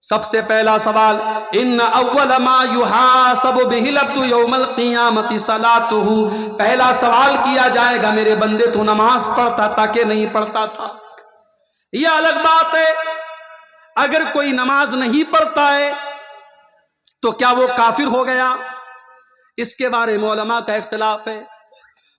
سب سے پہلا سوال، ان اول ما یحاسب بہ العبد یوم القیامۃ صلاتہ، پہلا سوال کیا جائے گا میرے بندے تو نماز پڑھتا تھا کہ نہیں پڑھتا تھا؟ یہ الگ بات ہے، اگر کوئی نماز نہیں پڑھتا ہے تو کیا وہ کافر ہو گیا؟ اس کے بارے میں علماء کا اختلاف ہے۔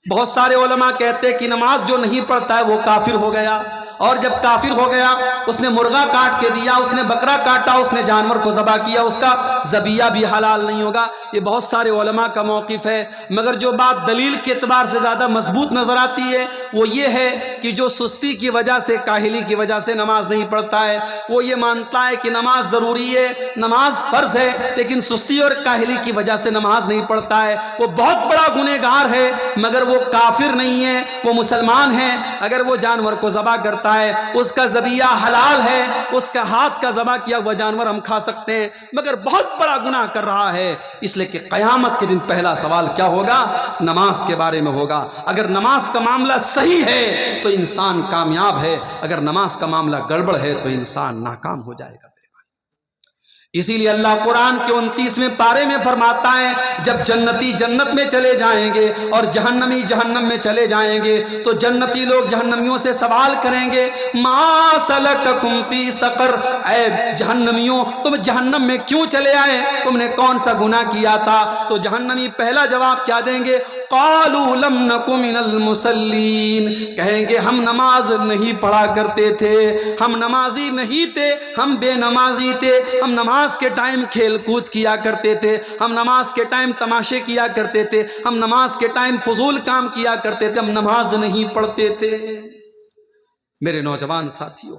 بہت سارے علماء کہتے ہیں کہ نماز جو نہیں پڑھتا ہے وہ کافر ہو گیا، اور جب کافر ہو گیا اس نے مرغا کاٹ کے دیا، اس نے بکرا کاٹا، اس نے جانور کو ذبح کیا، اس کا ذبیحہ بھی حلال نہیں ہوگا۔ یہ بہت سارے علماء کا موقف ہے، مگر جو بات دلیل کے اعتبار سے زیادہ مضبوط نظر آتی ہے وہ یہ ہے کہ جو سستی کی وجہ سے، کاہلی کی وجہ سے نماز نہیں پڑھتا ہے، وہ یہ مانتا ہے کہ نماز ضروری ہے، نماز فرض ہے، لیکن سستی اور کاہلی کی وجہ سے نماز نہیں پڑھتا ہے، وہ بہت بڑا گنہگار ہے، مگر وہ کافر نہیں ہے، وہ مسلمان ہے۔ اگر وہ جانور کو ذبح کرتا ہے اس کا ذبیحہ حلال ہے، اس کا ہاتھ کا ذبح کیا ہوا جانور ہم کھا سکتے ہیں، مگر بہت بڑا گناہ کر رہا ہے۔ اس لیے کہ قیامت کے دن پہلا سوال کیا ہوگا؟ نماز کے بارے میں ہوگا۔ اگر نماز کا معاملہ صحیح ہے تو انسان کامیاب ہے، اگر نماز کا معاملہ گڑبڑ ہے تو انسان ناکام ہو جائے گا۔ اسی لیے اللہ قرآن کے 29ویں پارے میں فرماتا ہے جب جنتی جنت میں چلے جائیں گے اور جہنمی جہنم میں چلے جائیں گے تو جنتی لوگ جہنمیوں سے سوال کریں گے ما سلککم فی سقر، اے جہنمیوں تم جہنم میں کیوں چلے آئے، تم نے کون سا گناہ کیا تھا؟ تو جہنمی پہلا جواب کیا دیں گے؟ قالوا لم نک من المصلین، کہیں گے ہم نماز نہیں پڑھا کرتے تھے، ہم نمازی نہیں تھے، ہم بے نمازی تھے، ہم نماز کے ٹائم کھیل کود کیا کرتے تھے، ہم نماز کے ٹائم تماشے کیا کرتے تھے، ہم نماز کے ٹائم فضول کام کیا کرتے تھے، ہم نماز نہیں پڑھتے تھے۔ میرے نوجوان ساتھیوں،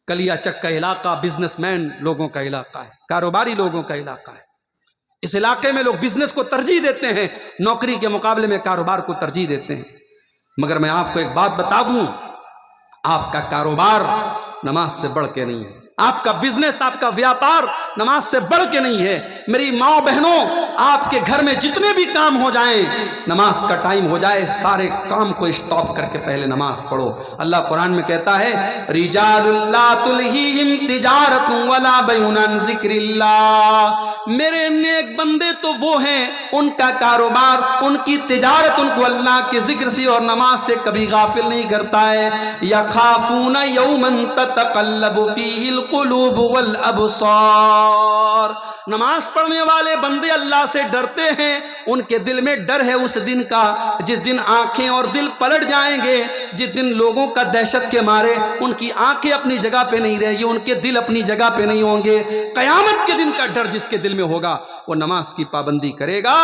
کلیا چک کا علاقہ بزنس مین لوگوں کا علاقہ ہے، کاروباری لوگوں کا علاقہ ہے۔ اس علاقے میں لوگ بزنس کو ترجیح دیتے ہیں، نوکری کے مقابلے میں کاروبار کو ترجیح دیتے ہیں۔ مگر میں آپ کو ایک بات بتا دوں، آپ کا کاروبار نماز سے بڑھ کے نہیں ہے، آپ کا بزنس، آپ کا ویاپار نماز سے بڑھ کے نہیں ہے۔ میری ماں بہنوں، آپ کے گھر میں جتنے بھی کام ہو جائیں، نماز کا ٹائم ہو جائے، سارے کام کو اسٹاپ کر کے پہلے نماز پڑھو۔ اللہ قرآن میں کہتا ہے رجال لا تلہیہم تجارت ولا بیع عن ذکر اللہ، میرے نیک بندے تو وہ ہیں ان کا کاروبار، ان کی تجارت ان کو اللہ کے ذکر سے اور نماز سے کبھی غافل نہیں کرتا ہے۔ یخافون یوما تتقلب فیہ القلوب والابصار، نماز پڑھنے والے بندے اللہ سے ڈرتے ہیں، ان کے دل میں ڈر ہے اس دن کا جس دن آنکھیں اور دل پلٹ جائیں گے، جس دن لوگوں کا دہشت کے مارے ان کی آنکھیں اپنی جگہ پہ نہیں رہیں گی، ان کے دل اپنی جگہ پہ نہیں ہوں گے۔ قیامت کے دن کا ڈر جس کے دل میں ہوگا وہ نماز کی پابندی کرے گا۔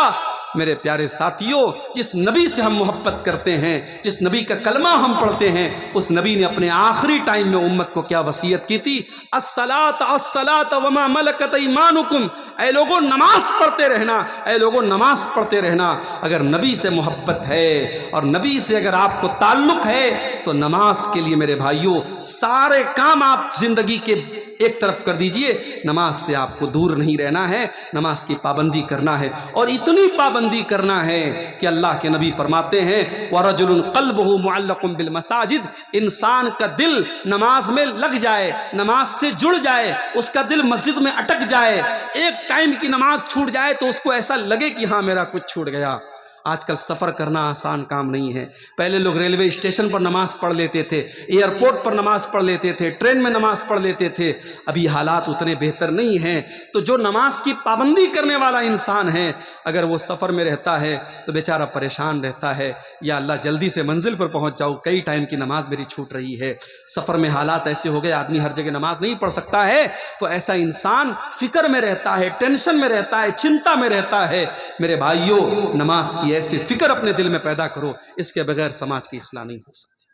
میرے پیارے ساتھیوں، جس نبی سے ہم محبت کرتے ہیں، جس نبی کا کلمہ ہم پڑھتے ہیں، اس نبی نے اپنے آخری ٹائم میں امت کو کیا وصیت کی تھی؟ الصلاۃ الصلاۃ وما ملکت ایمانکم، اے لوگوں نماز پڑھتے رہنا، اے لوگوں نماز پڑھتے رہنا۔ اگر نبی سے محبت ہے اور نبی سے اگر آپ کو تعلق ہے تو نماز کے لیے میرے بھائیوں سارے کام آپ زندگی کے ایک طرف کر دیجئے، نماز سے آپ کو دور نہیں رہنا ہے، نماز کی پابندی کرنا ہے، اور اتنی پابندی کرنا ہے کہ اللہ کے نبی فرماتے ہیں وَرَجُلٌ قَلْبُهُ مُعَلَّقٌ بِالْمَسَاجِدِ، انسان کا دل نماز میں لگ جائے، نماز سے جڑ جائے، اس کا دل مسجد میں اٹک جائے، ایک ٹائم کی نماز چھوٹ جائے تو اس کو ایسا لگے کہ ہاں میرا کچھ چھوٹ گیا۔ آج کل سفر کرنا آسان کام نہیں ہے، پہلے لوگ ریلوے اسٹیشن پر نماز پڑھ لیتے تھے، ایئرپورٹ پر نماز پڑھ لیتے تھے، ٹرین میں نماز پڑھ لیتے تھے، ابھی حالات اتنے بہتر نہیں ہیں۔ تو جو نماز کی پابندی کرنے والا انسان ہے اگر وہ سفر میں رہتا ہے تو بیچارہ پریشان رہتا ہے، یا اللہ جلدی سے منزل پر پہنچ جاؤ، کئی ٹائم کی نماز میری چھوٹ رہی ہے۔ سفر میں حالات ایسے ہو گئے آدمی ہر جگہ نماز نہیں پڑھ سکتا ہے، تو ایسا انسان فکر میں رہتا ہے، ٹینشن میں رہتا ہے، چنتا میں رہتا ہے۔ میرے بھائیوں، نماز کی ایسی فکر اپنے دل میں پیدا کرو، اس کے بغیر سماج کی اصلاح نہیں ہو سکتی۔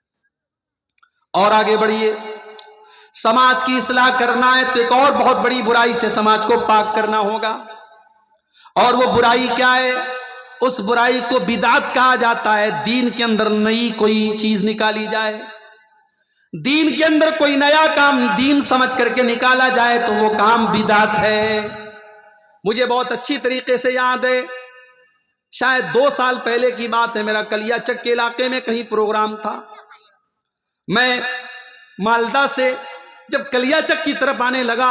اور آگے بڑھیے، سماج کی اصلاح کرنا ہے تو ایک اور بہت بڑی برائی سے سماج کو پاک کرنا ہوگا، اور وہ برائی کیا ہے؟ اس برائی کو بدعت کہا جاتا ہے۔ دین کے اندر نئی کوئی چیز نکالی جائے، دین کے اندر کوئی نیا کام دین سمجھ کر کے نکالا جائے تو وہ کام بدعت ہے۔ مجھے بہت اچھی طریقے سے یاد ہے، شاید 2 سال پہلے کی بات ہے، میرا کلیا چک کے علاقے میں کہیں پروگرام تھا۔ میں مالدہ سے جب کلیا چک کی طرف آنے لگا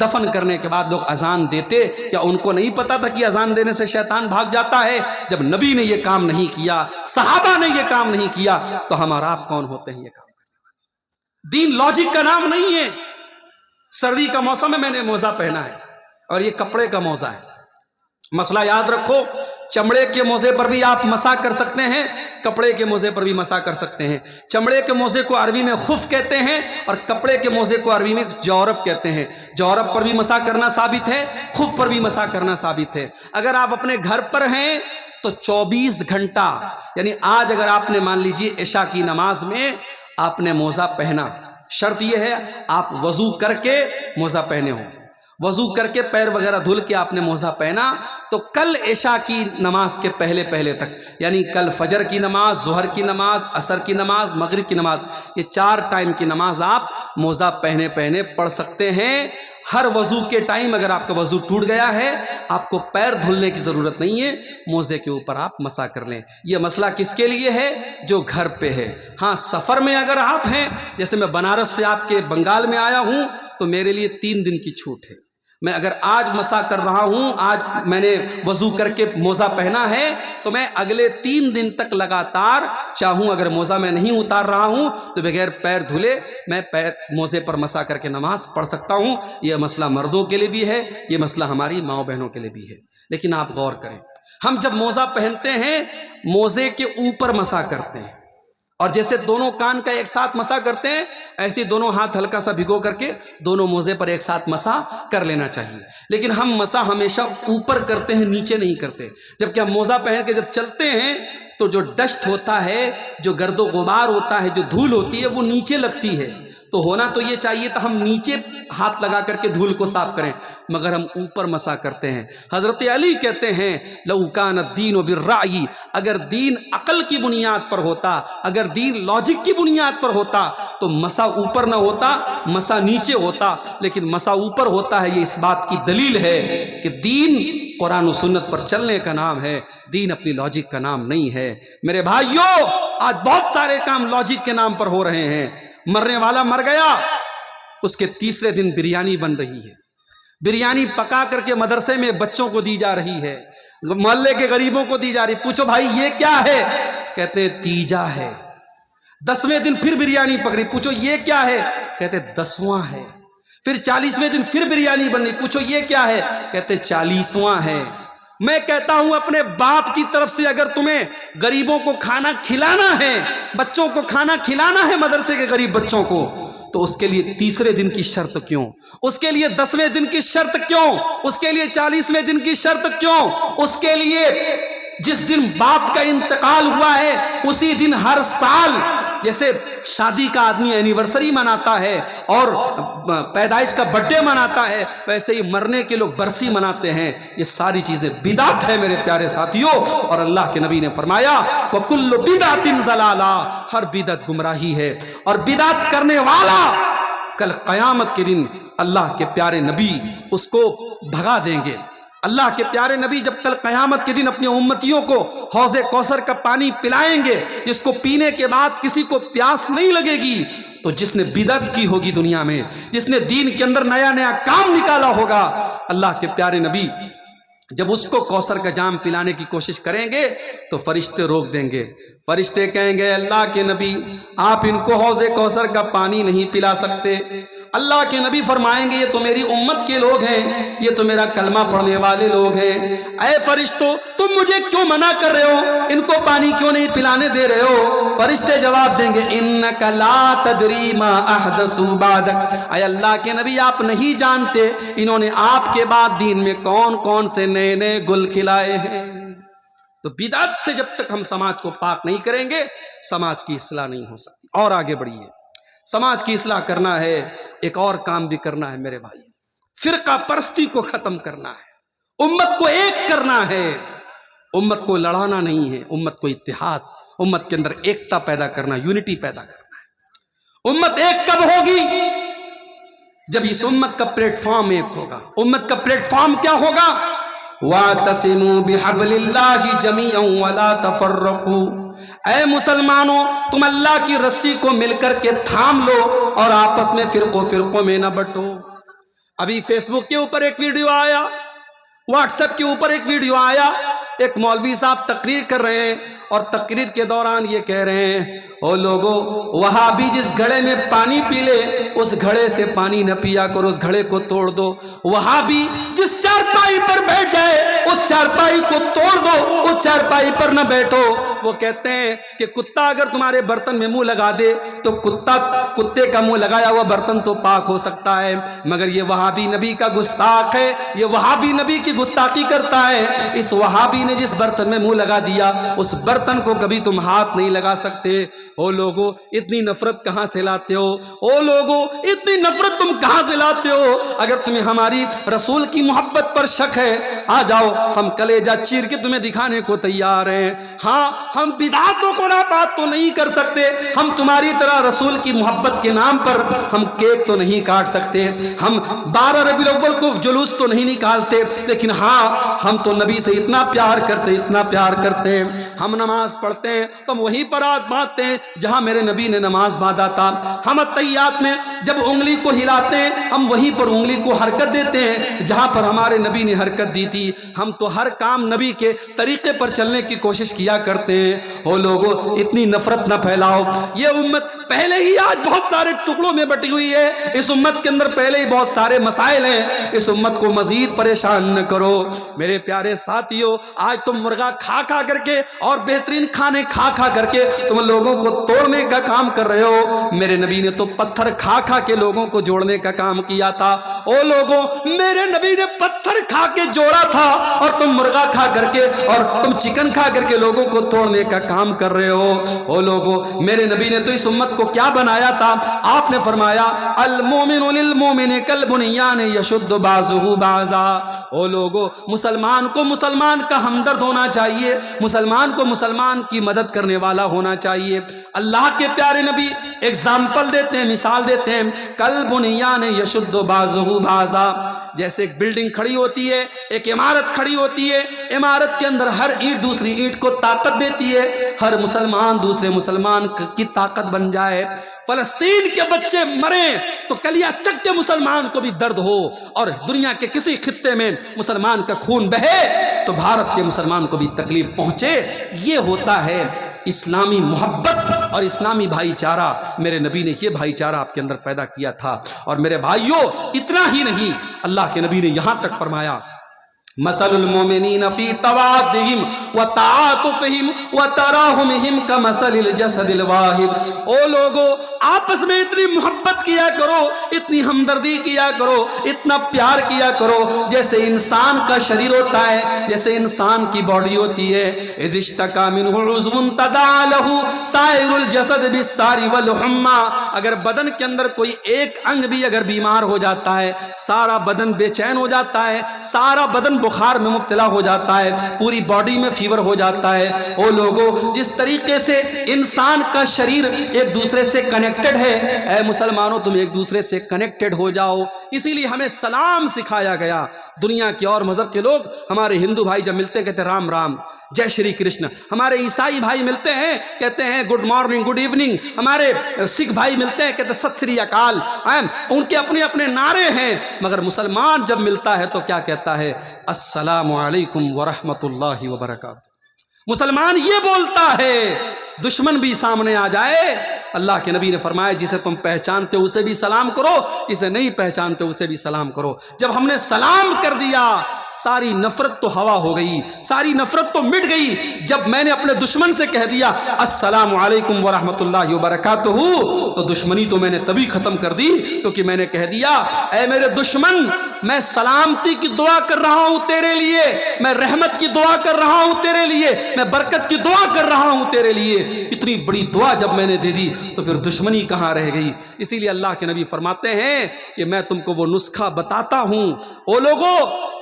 دفن کرنے کے بعد لوگ اذان دیتے، کیا ان کو نہیں پتا تھا کہ اذان دینے سے شیطان بھاگ جاتا ہے؟ جب نبی نے یہ کام نہیں کیا، صحابہ نے یہ کام نہیں کیا، تو ہم اور آپ کون ہوتے ہیں یہ کام؟ دین لاجک کا نام نہیں ہے۔ سردی کا موسم ہے، میں نے موزہ پہنا ہے اور یہ کپڑے کا موزہ ہے۔ مسئلہ یاد رکھو، چمڑے کے موزے پر بھی آپ مسح کر سکتے ہیں، کپڑے کے موزے پر بھی مسح کر سکتے ہیں۔ چمڑے کے موزے کو عربی میں خف کہتے ہیں اور کپڑے کے موزے کو عربی میں جورب کہتے ہیں۔ جورب پر بھی مسح کرنا ثابت ہے، خف پر بھی مسح کرنا ثابت ہے۔ اگر آپ اپنے گھر پر ہیں تو 24 گھنٹہ، یعنی آج اگر آپ نے مان لیجیے عشاء کی نماز میں آپ نے موزہ پہنا، شرط یہ ہے آپ وضو کر کے موزہ پہنے ہوں، وضو کر کے پیر وغیرہ دھل کے آپ نے موزہ پہنا، تو کل عشاء کی نماز کے پہلے تک، یعنی کل فجر کی نماز، ظہر کی نماز، عصر کی نماز، مغرب کی نماز، یہ 4 ٹائم کی نماز آپ موزہ پہنے پڑھ سکتے ہیں۔ ہر وضو کے ٹائم اگر آپ کا وضو ٹوٹ گیا ہے، آپ کو پیر دھلنے کی ضرورت نہیں ہے، موزے کے اوپر آپ مسح کر لیں۔ یہ مسئلہ کس کے لیے ہے؟ جو گھر پہ ہے۔ ہاں سفر میں اگر آپ ہیں، جیسے میں بنارس سے آپ کے بنگال میں آیا ہوں، تو میرے لیے 3 دن کی چھوٹ ہے۔ میں اگر آج مسح کر رہا ہوں، آج میں نے وضو کر کے موزہ پہنا ہے، تو میں اگلے 3 دن تک لگاتار چاہوں، اگر موزہ میں نہیں اتار رہا ہوں تو بغیر پیر دھلے میں موزے پر مسح کر کے نماز پڑھ سکتا ہوں۔ یہ مسئلہ مردوں کے لیے بھی ہے، یہ مسئلہ ہماری ماؤں بہنوں کے لیے بھی ہے۔ لیکن آپ غور کریں، ہم جب موزہ پہنتے ہیں موزے کے اوپر مسح کرتے ہیں، اور جیسے دونوں کان کا ایک ساتھ مسح کرتے ہیں، ایسے دونوں ہاتھ ہلکا سا بھگو کر کے دونوں موزے پر ایک ساتھ مسح کر لینا چاہیے۔ لیکن ہم مسح ہمیشہ اوپر کرتے ہیں، نیچے نہیں کرتے۔ جبکہ ہم موزہ پہن کے جب چلتے ہیں تو جو ڈسٹ ہوتا ہے، جو گرد و غبار ہوتا ہے، جو دھول ہوتی ہے، وہ نیچے لگتی ہے۔ تو ہونا تو یہ چاہیے تھا ہم نیچے ہاتھ لگا کر کے دھول کو صاف کریں، مگر ہم اوپر مسح کرتے ہیں۔ حضرت علی کہتے ہیں لو کان الدین بالرأی، اگر دین عقل کی بنیاد پر ہوتا، اگر دین لاجک کی بنیاد پر ہوتا تو مسح اوپر نہ ہوتا، مسح نیچے ہوتا، لیکن مسح اوپر ہوتا ہے۔ یہ اس بات کی دلیل ہے کہ دین قرآن و سنت پر چلنے کا نام ہے، دین اپنی لاجک کا نام نہیں ہے۔ میرے بھائیوں، آج بہت سارے کام لاجک کے نام پر ہو رہے ہیں۔ مرنے والا مر گیا، اس کے تیسرے دن بریانی بن رہی ہے، بریانی پکا کر کے مدرسے میں بچوں کو دی جا رہی ہے، محلے کے غریبوں کو دی جا رہی۔ پوچھو بھائی یہ کیا ہے؟ کہتے ہیں تیجا ہے۔ 10ویں دن پھر بریانی پک رہی، پوچھو یہ کیا ہے؟ کہتے ہیں 10واں ہے۔ پھر 40ویں دن پھر بریانی بن رہی، پوچھو یہ کیا ہے؟ کہتے ہیں 40واں ہے۔ میں کہتا ہوں اپنے باپ کی طرف سے اگر تمہیں غریبوں کو کھانا کھلانا ہے، بچوں کو کھانا کھلانا ہے، مدرسے کے غریب بچوں کو، تو اس کے لیے تیسرے دن کی شرط کیوں؟ اس کے لیے 10ویں دن کی شرط کیوں؟ اس کے لیے 40ویں دن کی شرط کیوں؟ اس کے لیے جس دن باپ کا انتقال ہوا ہے اسی دن ہر سال جیسے شادی کا آدمی اینیورسری مناتا ہے اور پیدائش کا برتھڈے مناتا ہے، ویسے ہی مرنے کے لوگ برسی مناتے ہیں۔ یہ ساری چیزیں بدعت ہے میرے پیارے ساتھیوں، اور اللہ کے نبی نے فرمایا وَكُلُّ بِدْعَةٍ ضَلَالَةٍ، ہر بدعت گمراہی ہے، اور بدعت کرنے والا کل قیامت کے دن اللہ کے پیارے نبی اس کو بھگا دیں گے۔ اللہ کے پیارے نبی جب کل قیامت کے دن اپنی امتیوں کو حوض کوثر کا پانی پلائیں گے، جس کو پینے کے بعد کسی کو پیاس نہیں لگے گی، تو جس نے بدعت کی ہوگی دنیا میں، جس نے دین کے اندر نیا نیا کام نکالا ہوگا، اللہ کے پیارے نبی جب اس کو کوثر کا جام پلانے کی کوشش کریں گے تو فرشتے روک دیں گے۔ فرشتے کہیں گے اللہ کے نبی آپ ان کو حوض کوثر کا پانی نہیں پلا سکتے۔ اللہ کے نبی فرمائیں گے یہ تو میری امت کے لوگ ہیں، یہ تو میرا کلمہ پڑھنے والے لوگ ہیں، اے فرشتوں تم مجھے کیوں منع کر رہے ہو، ان کو پانی کیوں نہیں پلانے دے رہے ہو؟ فرشتے جواب دیں گے انک لا تدری ما احدثوا بعدک، اے اللہ کے نبی آپ نہیں جانتے انہوں نے آپ کے بعد دین میں کون کون سے نئے نئے گل کھلائے ہیں۔ تو بدعت سے جب تک ہم سماج کو پاک نہیں کریں گے سماج کی اصلاح نہیں ہو سکتی۔ اور آگے بڑھیے، سماج کی اصلاح کرنا ہے، ایک اور کام بھی کرنا ہے میرے بھائی، فرقہ پرستی کو ختم کرنا ہے، امت کو ایک کرنا ہے، امت کو لڑانا نہیں ہے، امت کو اتحاد، امت کے اندر ایکتا پیدا کرنا، یونٹی پیدا کرنا ہے۔ امت ایک کب ہوگی؟ جب اس امت کا پلیٹ فارم ایک ہوگا۔ امت کا پلیٹ فارم کیا ہوگا؟ وَاعْتَصِمُوا بِحَبْلِ اللَّهِ جَمِيعًا وَلَا تَفَرَّقُوا، اے مسلمانوں تم اللہ کی رسی کو مل کر کے تھام لو اور آپس میں فرقوں میں نہ بٹو۔ ابھی فیس بک کے اوپر ایک ویڈیو آیا، واٹس ایپ کے اوپر ایک ویڈیو آیا، ایک مولوی صاحب تقریر کر رہے ہیں اور تقریر کے دوران یہ کہہ رہے ہیں او لوگو وہابی جس گھڑے میں پانی پی لے اس گھڑے سے پانی نہ پیا کرو، اس گھڑے کو توڑ دو۔ وہابی جس چارپائی پر بیٹھ جائے اس چارپائی کو توڑ دو، اس چارپائی پر نہ بیٹھو۔ وہ کہتے ہیں کہ کتا اگر تمہارے برتن میں منہ لگا دے تو کتے کا منہ لگایا ہوا برتن تو پاک ہو سکتا ہے، مگر یہ وہابی نبی کا گستاخ ہے، یہ وہابی نبی کی گستاخی کرتا ہے۔ اس وہابی نے جس برتن میں منہ لگا دیا اس برتن کو کبھی تم ہاتھ نہیں لگا سکتے۔ او لوگو اتنی نفرت کہاں سے لاتے ہو؟ او لوگو اتنی نفرت تم کہاں سے لاتے ہو؟ اگر تمہیں ہماری رسول کی محبت پر شک ہے آ جاؤ، ہم کلیجہ چیر کے تمہیں دکھانے کو تیار ہیں۔ ہاں ہم بدعات و خرافات تو نہیں کر سکتے، ہم تمہاری طرح رسول کی محبت کے نام پر ہم کیک تو نہیں کاٹ سکتے، ہم 12 ربیع الاول کو جلوس تو نہیں نکالتے، لیکن ہاں ہم تو نبی سے اتنا پیار کرتے، اتنا پیار کرتے ہیں۔ ہم نماز پڑھتے ہیں تو ہم وہیں پر ہاتھ باندھتے ہیں جہاں میرے نبی نے نماز باندھا تھا۔ ہم التحیات میں جب انگلی کو ہلاتے ہیں ہم وہیں پر انگلی کو حرکت دیتے ہیں جہاں پر ہمارے نبی نے حرکت دی تھی۔ ہم تو ہر کام نبی کے طریقے پر چلنے کی کوشش کیا کرتے ہیں۔ او لوگو اتنی نفرت نہ پھیلاؤ، یہ امت پہلے ہی آج بہت سارے ٹکڑوں میں بٹی ہوئی ہے، اس امت کے اندر پہلے ہی بہت سارے مسائل ہیں، اس امت کو مزید پریشان نہ کرو۔ میرے پیارے ساتھیو، آج تم مرغا کھا کھا کر کے اور بہترین کھانے کھا کھا کر کے تم لوگوں کو توڑنے کا کام کر رہے ہو، میرے نبی نے تو پتھر کھا کھا کے لوگوں کو جوڑنے کا کام کیا تھا۔ او لوگوں میرے نبی نے پتھر کھا کے جوڑا تھا اور تم مرغا کھا کر کے اور تم چکن کھا کر کے لوگوں کو توڑنے کا کام کر رہے ہو۔ او لوگوں میرے نبی نے تو اس امت کو کیا بنایا تھا؟ آپ نے فرمایا المومن للمومن کالبنیان یشد بعضہ بعضا۔ او لوگوں مسلمان کو مسلمان کا ہمدرد ہونا چاہیے، مسلمان کو مسلمان کی مدد کرنے والا ہونا چاہیے۔ اللہ کے پیارے نبی ایگزامپل دیتے ہیں، مثال دیتے ہیں، کالبنیان یشد بعضہ بعضا۔ جیسے ایک بلڈنگ کھڑی ہوتی ہے، ایک عمارت کھڑی ہوتی ہے، عمارت کے اندر ہر اینٹ دوسری اینٹ کو طاقت دیتی ہے، ہر مسلمان دوسرے مسلمان کی طاقت بن جائے۔ فلسطین کے بچے مریں تو کلیہ چک کے مسلمان کو بھی درد ہو، اور دنیا کے کسی خطے میں مسلمان کا خون بہے تو بھارت کے مسلمان کو بھی تکلیف پہنچے۔ یہ ہوتا ہے اسلامی محبت اور اسلامی بھائی چارہ۔ میرے نبی نے یہ بھائی چارہ آپ کے اندر پیدا کیا تھا۔ اور میرے بھائیوں اتنا ہی نہیں، اللہ کے نبی نے یہاں تک فرمایا مثل المؤمنین فی توادہم وتعاطفہم وتراحمہم کمثل الجسد الواحد۔ او لوگو آپس میں اتنی محبت کیا کرو، اتنی ہمدردی کیا کرو، اتنا پیار کیا کرو جیسے انسان کا شریر ہوتا ہے، جیسے انسان کی باڈی ہوتی ہے۔ اذ اشتکا منہ عضو تداعی لہ سائر الجسد بالسہر والحمى۔ اگر بدن کے اندر کوئی ایک انگ بھی اگر بیمار ہو جاتا ہے، سارا بدن بے چین ہو جاتا ہے، سارا بدن بخار میں مبتلا ہو جاتا ہے، پوری باڈی میں فیور ہو جاتا ہے۔ او لوگو جس طریقے سے انسان کا شریر ایک دوسرے سے کنیکٹڈ ہے، اے مسلمانوں تم ایک دوسرے سے کنیکٹڈ ہو جاؤ۔ اسی لیے ہمیں سلام سکھایا گیا۔ دنیا کے اور مذہب کے لوگ، ہمارے ہندو بھائی جب ملتے کہتے رام رام، جے شری کرشن۔ ہمارے عیسائی بھائی ملتے ہیں کہتے ہیں گڈ مارننگ، گڈ ایوننگ۔ ہمارے سکھ بھائی ملتے ہیں کہتے ہیں ست سری اکال۔ ان کے اپنے اپنے نعرے ہیں، مگر مسلمان جب ملتا ہے تو کیا کہتا ہے؟ السلام علیکم ورحمۃ اللہ وبرکاتہ۔ مسلمان یہ بولتا ہے۔ دشمن بھی سامنے آ جائے، اللہ کے نبی نے فرمایا جسے تم پہچانتے ہو اسے بھی سلام کرو، جسے نہیں پہچانتے اسے بھی سلام کرو۔ جب ہم نے سلام کر دیا ساری نفرت تو ہوا ہو گئی، ساری نفرت تو مٹ گئی۔ جب میں نے اپنے دشمن سے کہہ دیا السلام علیکم ورحمۃ اللہ وبرکاتہ تو دشمنی تو میں نے تبھی ختم کر دی، کیونکہ میں نے کہہ دیا اے میرے دشمن میں سلامتی کی دعا کر رہا ہوں تیرے لیے، میں رحمت کی دعا کر رہا ہوں تیرے لیے، میں برکت کی دعا کر رہا ہوں تیرے لیے۔ اتنی بڑی دعا جب میں نے دے دی تو پھر دشمنی کہاں رہ گئی؟ اسی لیے اللہ کے نبی فرماتے ہیں کہ میں تم کو وہ نسخہ بتاتا ہوں۔ او لوگو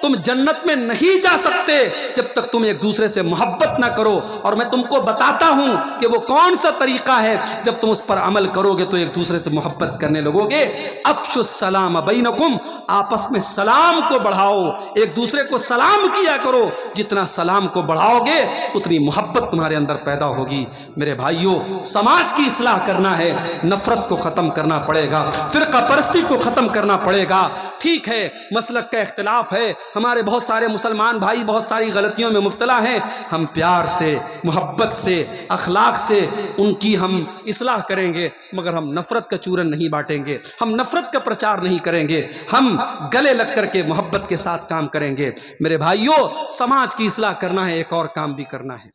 تم جنت میں نہیں جا سکتے جب تک تم ایک دوسرے سے محبت نہ کرو، اور میں تم کو بتاتا ہوں کہ وہ کون سا طریقہ ہے جب تم اس پر عمل کرو گے تو ایک دوسرے سے محبت کرنے لگو گے۔ افشوا السلام بینکم، آپس میں سلام کو بڑھاؤ، ایک دوسرے کو سلام کیا کرو، جتنا سلام کو بڑھاؤ گے اتنی محبت تمہارے اندر پیدا ہوگی۔ میرے بھائیوں، سماج کی اصلاح کرنا ہے، نفرت کو ختم کرنا پڑے گا، فرقہ پرستی کو ختم کرنا پڑے گا۔ ٹھیک ہے مسلک کا اختلاف ہے، ہمارے بہت سارے مسلمان بھائی بہت ساری غلطیوں میں مبتلا ہیں، ہم پیار سے، محبت سے، اخلاق سے ان کی ہم اصلاح کریں گے، مگر ہم نفرت کا چورن نہیں بانٹیں گے، ہم نفرت کا پرچار نہیں کریں گے، ہم گلے لگ کر کے محبت کے ساتھ کام کریں گے۔ میرے بھائیوں، سماج کی اصلاح کرنا ہے، ایک اور کام بھی کرنا ہے۔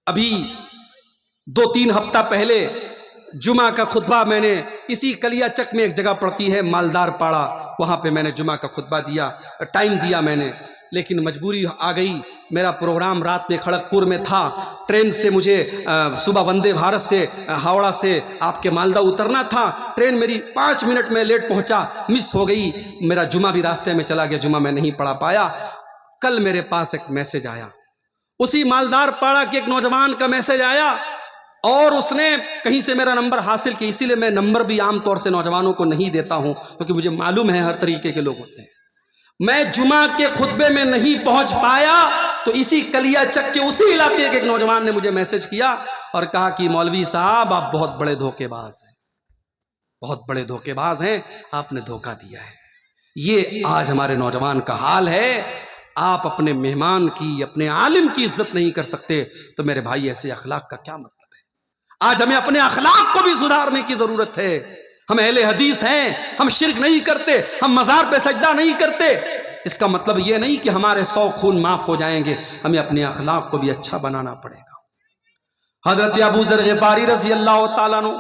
ابھی 2-3 ہفتہ پہلے جمعہ کا خطبہ میں نے اسی کلیا چک میں ایک جگہ پڑتی ہے مالدار پاڑا، وہاں پہ میں نے جمعہ کا خطبہ دیا، ٹائم دیا میں نے، لیکن مجبوری آ گئی، میرا پروگرام رات میں کھڑگپور میں تھا، ٹرین سے مجھے صبح وندے بھارت سے ہاوڑا سے آپ کے مالدہ اترنا تھا، ٹرین میری 5 منٹ میں لیٹ پہنچا، مس ہو گئی، میرا جمعہ بھی راستے میں چلا گیا، جمعہ میں نہیں پڑھا پایا۔ کل میرے پاس ایک میسج آیا، اسی مالدار پاڑا کے ایک نوجوان کا میسج آیا، اور اس نے کہیں سے میرا نمبر حاصل کیا، اسی لیے میں نمبر بھی عام طور سے نوجوانوں کو نہیں دیتا ہوں، کیونکہ مجھے معلوم ہے ہر طریقے کے لوگ ہوتے ہیں۔ میں جمعہ کے خطبے میں نہیں پہنچ پایا تو اسی کلیا چک کے اسی علاقے کے ایک نوجوان نے مجھے میسج کیا اور کہا کہ مولوی صاحب آپ بہت بڑے دھوکے باز ہیں، بہت بڑے دھوکے باز ہیں، آپ نے دھوکہ دیا ہے۔ یہ آج ہمارے نوجوان کا حال ہے۔ آپ اپنے مہمان کی، اپنے عالم کی عزت نہیں کر سکتے تو میرے بھائی ایسے اخلاق کا کیا مطلب ہے؟ آج ہمیں اپنے اخلاق کو بھی سدھارنے کی ضرورت ہے۔ ہم اہل حدیث ہیں، ہم شرک نہیں کرتے، ہم مزار پہ سجدہ نہیں کرتے، اس کا مطلب یہ نہیں کہ ہمارے 100 خون معاف ہو جائیں گے، ہمیں اپنے اخلاق کو بھی اچھا بنانا پڑے گا۔ حضرت ابو ذر غفاری رضی اللہ تعالیٰ عنہ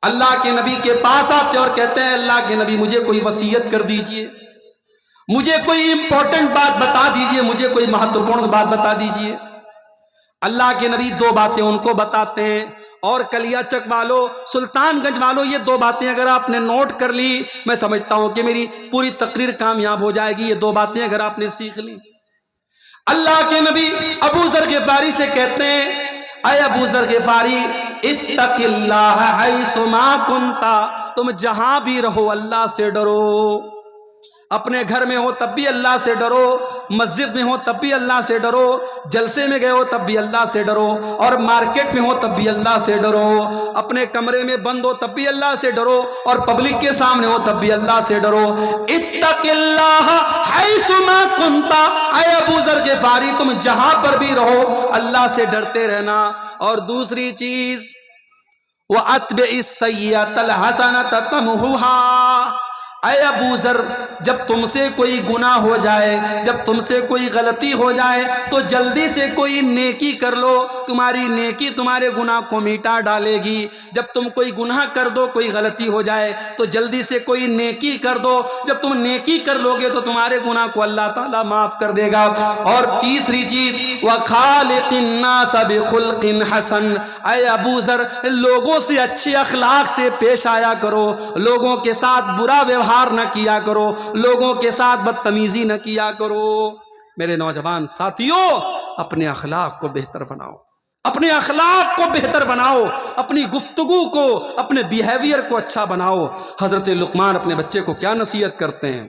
اللہ کے نبی کے پاس آتے اور کہتے ہیں اللہ کے نبی مجھے کوئی وصیت کر دیجئے، مجھے کوئی امپورٹنٹ بات بتا دیجئے، مجھے کوئی مہتوپورن بات بتا دیجئے۔ اللہ کے نبی 2 باتیں ان کو بتاتے ہیں، اور کلیا چک والو، سلطان گنج والو، یہ 2 باتیں اگر آپ نے نوٹ کر لی، میں سمجھتا ہوں کہ میری پوری تقریر کامیاب ہو جائے گی۔ یہ 2 باتیں اگر آپ نے سیکھ لی، اللہ کے نبی ابو ذر غفاری سے کہتے ہیں اے ابو ذر غفاری اتق اللہ حیث ما کنت، تم جہاں بھی رہو اللہ سے ڈرو، اپنے گھر میں ہو تب بھی اللہ سے ڈرو، مسجد میں ہو تب بھی اللہ سے ڈرو، جلسے میں گئے ہو تب بھی اللہ سے ڈرو، اور مارکیٹ میں ہو تب بھی اللہ سے ڈرو، اپنے کمرے میں بند ہو تب بھی اللہ سے ڈرو، اور پبلک کے سامنے ہو تب بھی اللہ سے ڈرو۔ اتق اللہ حیث ما کنت، اے ابو ذر غفاری تم جہاں پر بھی رہو اللہ سے ڈرتے رہنا۔ اور دوسری چیز وَأَتْبِعِ السَّيِّئَةَ الْحَسَنَةَ تَمْحُوهَا، اے ابو ذر جب تم سے کوئی گناہ ہو جائے، جب تم سے کوئی غلطی ہو جائے تو جلدی سے کوئی نیکی کر لو، تمہاری نیکی تمہارے گناہ کو مٹا ڈالے گی۔ جب تم کوئی گناہ کر دو، کوئی غلطی ہو جائے تو جلدی سے کوئی نیکی کر دو، جب تم نیکی کر لو گے تو تمہارے گناہ کو اللہ تعالیٰ معاف کر دے گا۔ اور تیسری چیز وَخَالِقِ النَّاسَ بِخُلْقٍ حَسَنٍ، اے ابو ذر لوگوں سے اچھے اخلاق سے پیش آیا کرو، لوگوں کے ساتھ برا ویوہار نہ کیا کرو، لوگوں کے ساتھ بدتمیزی نہ کیا کرو۔ میرے نوجوان ساتھیوں، اپنے اخلاق کو بہتر بناؤ، اپنے اخلاق کو بہتر بناؤ، اپنی گفتگو کو، اپنے بیہیویئر کو اچھا بناؤ۔ حضرت لقمان اپنے بچے کو کیا نصیحت کرتے ہیں؟